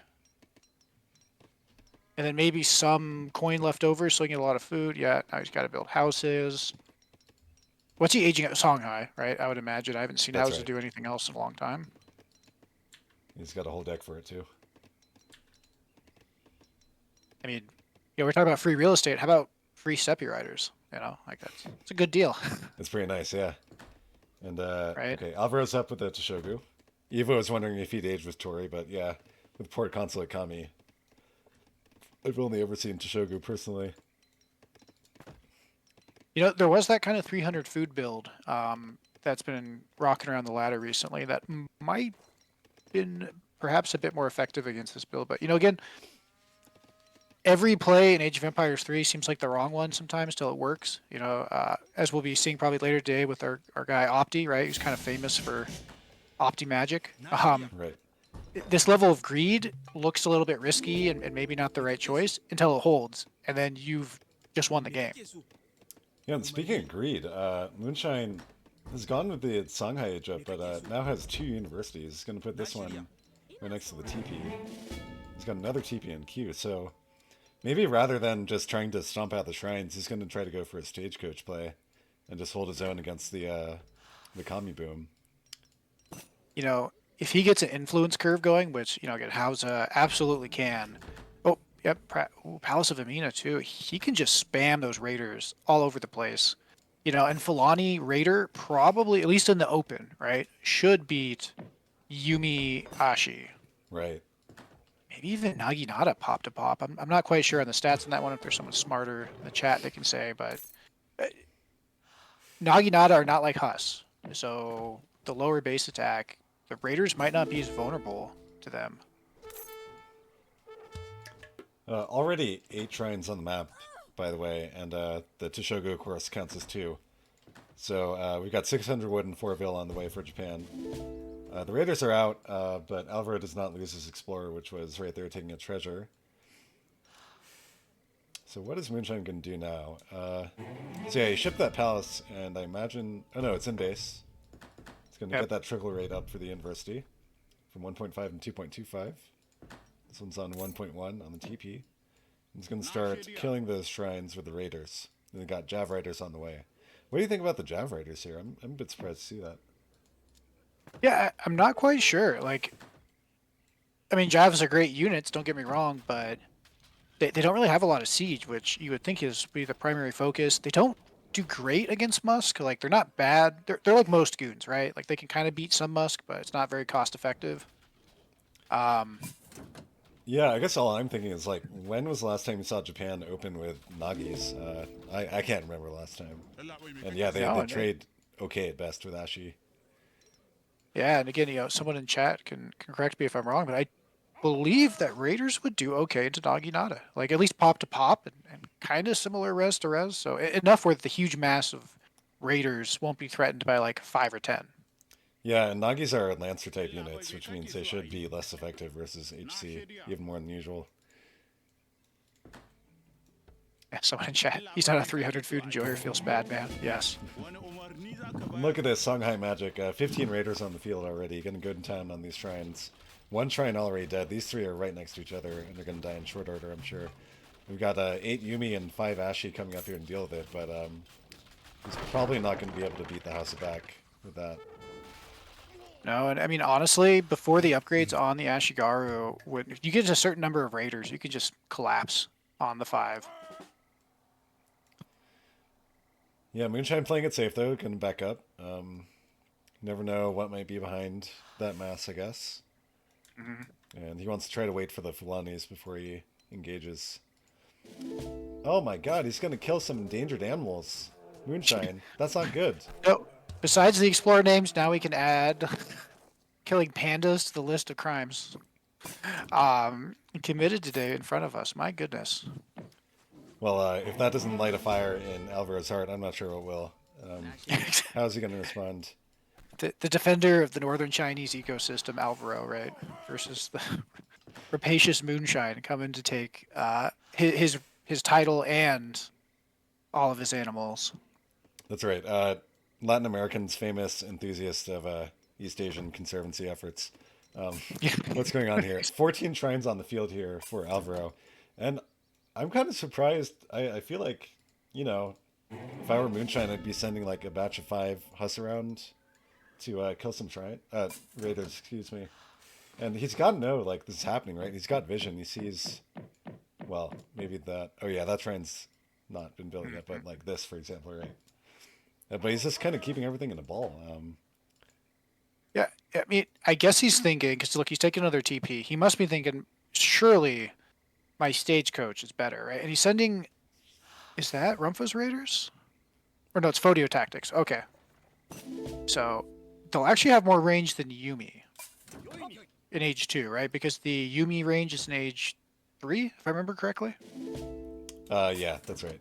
and then maybe some coin left over, so he can get a lot of food. Yeah, now he's got to build houses. What's he aging at? Songhai, right? I would imagine. I haven't seen That's houses right. do anything else in a long time. He's got a whole deck for it too. I mean, we're talking about free real estate. How about free Seppi riders? Like it's a good deal, It's pretty nice, yeah. And right? okay, Alvaro's up with the Toshogu. Evo was wondering if he'd age with Tori, but yeah, with Port Consulate Kami, I've only ever seen Toshogu personally. There was that kind of 300 food build that's been rocking around the ladder recently that might been perhaps a bit more effective against this build. But again, every play in Age of Empires 3 seems like the wrong one sometimes till it works. As we'll be seeing probably later today with our guy Opti, right? Who's kind of famous for Opti magic. Right. This level of greed looks a little bit risky and maybe not the right choice until it holds, and then you've just won the game. Yeah, and speaking of greed, Moonshine has gone with the Songhai age up, but now has 2 universities. He's going to put this one right next to the TP. He's got another TP in queue, so maybe rather than just trying to stomp out the shrines, he's going to try to go for a stagecoach play and just hold his own against the Kami boom. If he gets an influence curve going, which, again, Hausa absolutely can. Oh, yep, Palace of Amina, too. He can just spam those raiders all over the place. And Fulani Raider probably, at least in the open, right, should beat Yumi Ashi. Right. Maybe even Naginata pop to pop. I'm not quite sure on the stats on that one, if there's someone smarter in the chat they can say, but Naginata are not like Hus. So the lower base attack, the Raiders might not be as vulnerable to them. Already 8 shrines on the map, by the way, and the Toshogu, of course, counts as 2. So we've got 600 wood and 4 Vil on the way for Japan. The Raiders are out, but Alvaro does not lose his Explorer, which was right there taking a treasure. So what is Moonshine going to do now? So yeah, he shipped that palace, and I imagine... Oh no, it's in base. It's going to get that trickle rate up for the university from 1.5 and 2.25. This one's on 1.1 on the TP. He's going to start killing those shrines with the Raiders. And they got Jav Riders on the way. What do you think about the Jav Riders here? I'm a bit surprised to see that. Yeah, I'm not quite sure. Javs are great units, don't get me wrong, but they don't really have a lot of siege, which you would think is be the primary focus. They don't do great against Musk. They're not bad. They're like most goons, right? They can kind of beat some Musk, but it's not very cost effective. Yeah, I guess all I'm thinking is, when was the last time you saw Japan open with Nagis? I can't remember last time. And yeah, they trade okay at best with Ashi. Yeah, and again, someone in chat can correct me if I'm wrong, but I believe that Raiders would do okay into Naginata. At least pop to pop and kind of similar res to res. So enough where the huge mass of Raiders won't be threatened by 5 or 10. Yeah, and Nagis are Lancer type units, which means they should be less effective versus HC, even more than usual. Yeah, someone in chat. He's not a 300 food enjoyer. Feels bad, man. Yes. And look at this Songhai magic. 15 Raiders on the field already. Going to go to town on these shrines. 1 shrine already dead. These 3 are right next to each other, and they're going to die in short order, I'm sure. We've got 8 Yumi and 5 Ashi coming up here and deal with it, but he's probably not going to be able to beat the House of Back with that. No, and honestly, before the upgrades on the Ashigaru, if you get a certain number of Raiders, you can just collapse on the 5. Yeah, Moonshine playing it safe, though. Going to back up. Never know what might be behind that mass, I guess. Mm-hmm. And he wants to try to wait for the Fulanis before he engages. Oh my god, he's going to kill some endangered animals. Moonshine, that's not good. No. Besides the Explorer names, now we can add killing pandas to the list of crimes committed today in front of us. My goodness. Well, if that doesn't light a fire in Alvaro's heart, I'm not sure what will. How's he going to respond? The defender of the northern Chinese ecosystem, Alvaro, right? Versus the rapacious Moonshine coming to take his title and all of his animals. That's right. Latin American's famous enthusiast of East Asian conservancy efforts. What's going on here? 14 shrines on the field here for Alvaro. And I'm kind of surprised. I feel like, you know, if I were Moonshine, I'd be sending like a batch of 5 Huss around to kill some raiders, excuse me. And he's got to know, like, this is happening, right? He's got vision. He sees, well, maybe that. Oh, yeah, that train's not been built yet, but like this, for example, right? But he's just kind of keeping everything in a ball. Yeah, I mean, I guess he's thinking, because look, he's taking another TP. He must be thinking, surely my stagecoach is better, right? And he's sending, is that Rumpha's Raiders? Or no, it's Fodio Tactics. Okay. So they'll actually have more range than Yumi in age 2, right? Because the Yumi range is in age 3, if I remember correctly. Yeah, that's right.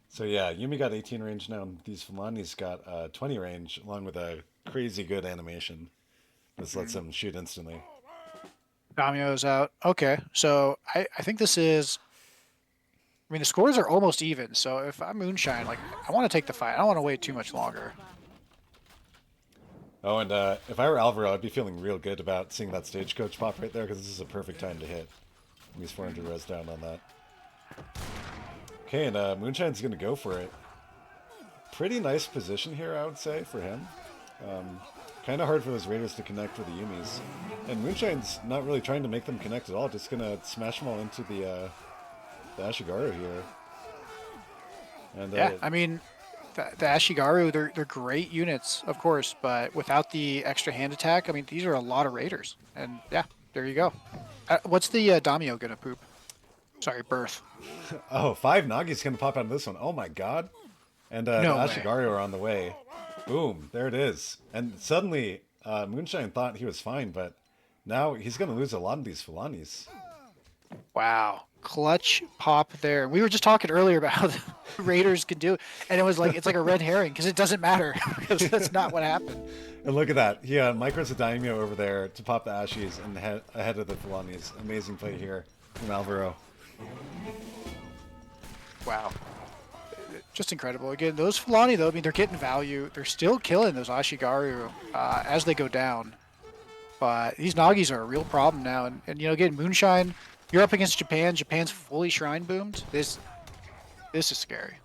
So yeah, Yumi got 18 range now, and these Fulani's got 20 range, along with a crazy good animation. This lets him shoot instantly. Damio's out. Okay, so I think this is. I mean, the scores are almost even. So if I'm Moonshine, like I want to take the fight. I don't want to wait too much longer. Oh, and if I were Alvaro, I'd be feeling real good about seeing that stagecoach pop right there, because this is a perfect time to hit. He's 400 res down on that. Okay, and Moonshine's going to go for it. Pretty nice position here, I would say, for him. Kind of hard for those Raiders to connect with the Yumis. And Moonshine's not really trying to make them connect at all, just going to smash them all into the Ashigaru here. And, Yeah, I mean, the Ashigaru, they're great units, of course, but without the extra hand attack, I mean, these are a lot of Raiders. And yeah, there you go. What's the Damio going to poop? Sorry, birth. Oh, 5 Nagi's going to pop out of this one. Oh my god. And No the way. Ashigaru are on the way. Boom, there it is. And suddenly, Moonshine thought he was fine, but now he's going to lose a lot of these Fulanis. Wow. Clutch pop there. We were just talking earlier about how the Raiders can do it, and it was like, it's like a red herring, because it doesn't matter, because that's not what happened. And look at that. He micros a Daimyo over there to pop the Ashis and ahead of the Fulanis. Amazing play here from Alvaro. Wow. Just incredible. Again, those Fulani, though, I mean, they're getting value. They're still killing those Ashigaru as they go down. But these Nagis are a real problem now. And you know, again, Moonshine, you're up against Japan. Japan's fully shrine boomed. This is scary.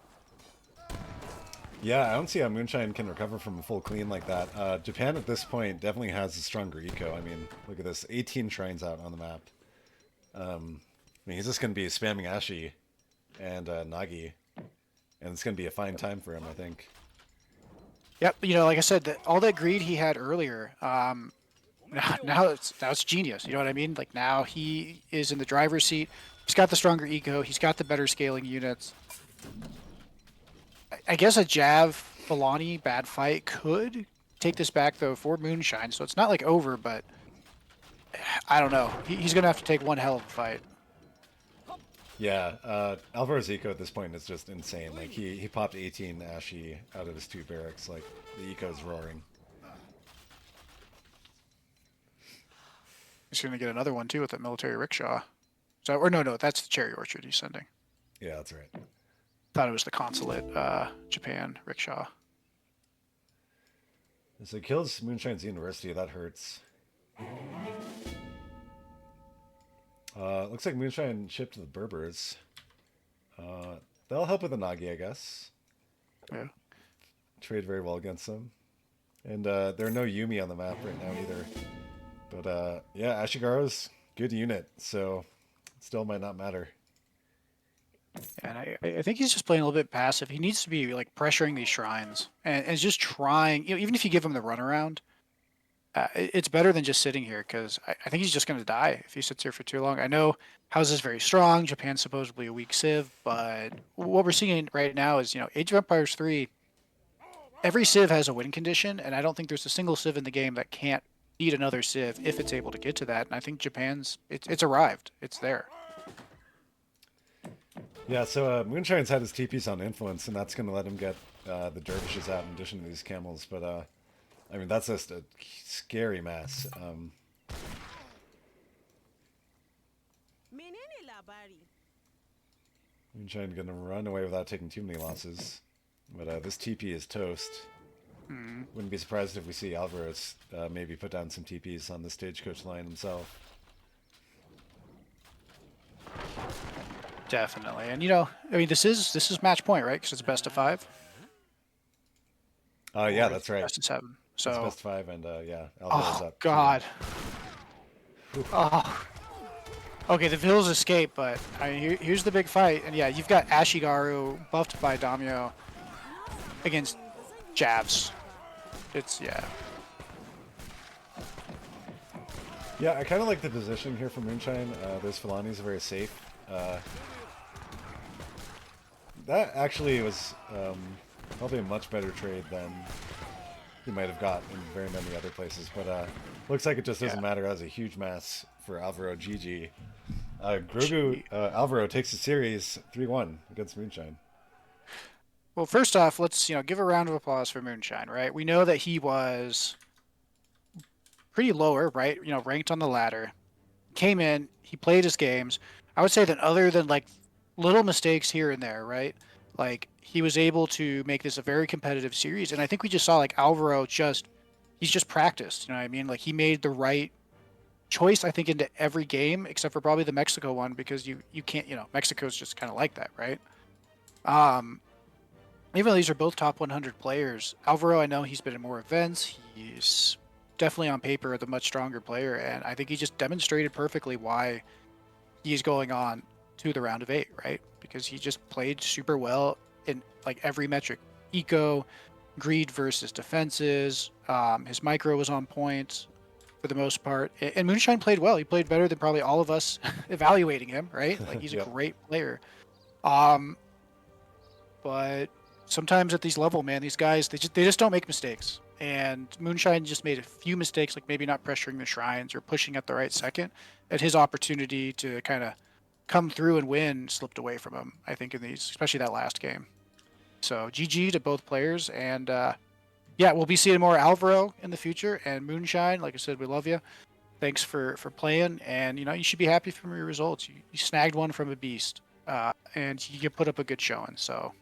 Yeah, I don't see how Moonshine can recover from a full clean like that. Japan at this point definitely has a stronger eco. I mean, look at this. 18 shrines out on the map. I mean, he's just going to be spamming Ashi and Nagi. And it's going to be a fine time for him, I think. Yep, you know, like I said, all that greed he had earlier, now it's genius. You know what I mean? Like now he is in the driver's seat. He's got the stronger eco. He's got the better scaling units. I guess a Jav Filani bad fight could take this back though for Moonshine. So it's not like over, but I don't know. He's gonna have to take one hell of a fight. Yeah, Alvaro's eco at this point is just insane. Like he popped 18 Ashi out of his 2 barracks. Like the eco's roaring. He's gonna get another one too with that military rickshaw. So or no, that's the cherry orchard he's sending. Yeah, that's right. Thought it was the consulate Japan rickshaw. So it kills Moonshine's University. That hurts. Looks like Moonshine shipped to the Berbers. They'll help with the Nagi, I guess. Yeah. Trade very well against them. And there are no Yumi on the map right now either. But yeah, Ashigaru's good unit, so it still might not matter. And I think he's just playing a little bit passive. He needs to be like pressuring these shrines and just trying. You know, even if you give him the runaround, it's better than just sitting here because I think he's just going to die if he sits here for too long. I know House is very strong. Japan's supposedly a weak Civ, but what we're seeing right now is, you know, Age of Empires 3, every Civ has a win condition, and I don't think there's a single Civ in the game that can't beat another Civ if it's able to get to that. And I think Japan's, it's arrived. It's there. Yeah, so Moonshine's had his TPs on influence, and that's going to let him get the dervishes out in addition to these camels. But I mean, that's just a scary mess. Moonshine going to run away without taking too many losses. But this TP is toast. Wouldn't be surprised if we see Alvarez maybe put down some TPs on the stagecoach line himself. Definitely. And I mean, this is match point, right? Because it's best of 5. Yeah, Or that's right. Best of 7. It's So, best 5, and Alvaro's oh up. god. Oh. Okay, the Vills escape, but I mean, here's the big fight. And yeah, you've got Ashigaru buffed by Damio against Javs. It's Yeah, I kind of like the position here for Moonshine. Those Filani's very safe. That actually was probably a much better trade than you might have got in very many other places. But looks like it just doesn't matter. That was a huge mess for Alvaro. GG. Alvaro takes the series 3-1 against Moonshine. Well, first off, let's give a round of applause for Moonshine, right? We know that he was pretty lower, right? Ranked on the ladder. Came in, he played his games. I would say that other than like little mistakes here and there, right? Like he was able to make this a very competitive series, and I think we just saw like Alvaro he's just practiced. You know what I mean? Like he made the right choice, I think, into every game except for probably the Mexico one because you can't, Mexico's just kind of like that, right? Even though these are both top 100 players, Alvaro, I know he's been in more events. He's definitely on paper the much stronger player, and I think he just demonstrated perfectly why he's going on to the round of 8, right? Because he just played super well in like every metric. Eco, greed versus defenses, his micro was on point for the most part, and Moonshine played well. He played better than probably all of us evaluating him, right? Like he's a great player. But sometimes at these level, man, these guys they just don't make mistakes. And Moonshine just made a few mistakes, like maybe not pressuring the shrines or pushing at the right second, and his opportunity to kind of come through and win slipped away from him, I think, in these, especially that last game. So GG to both players, and we'll be seeing more Alvaro in the future, and Moonshine, like I said, we love you. Thanks for playing, and you should be happy from your results. You snagged one from a beast, and you put up a good showing, so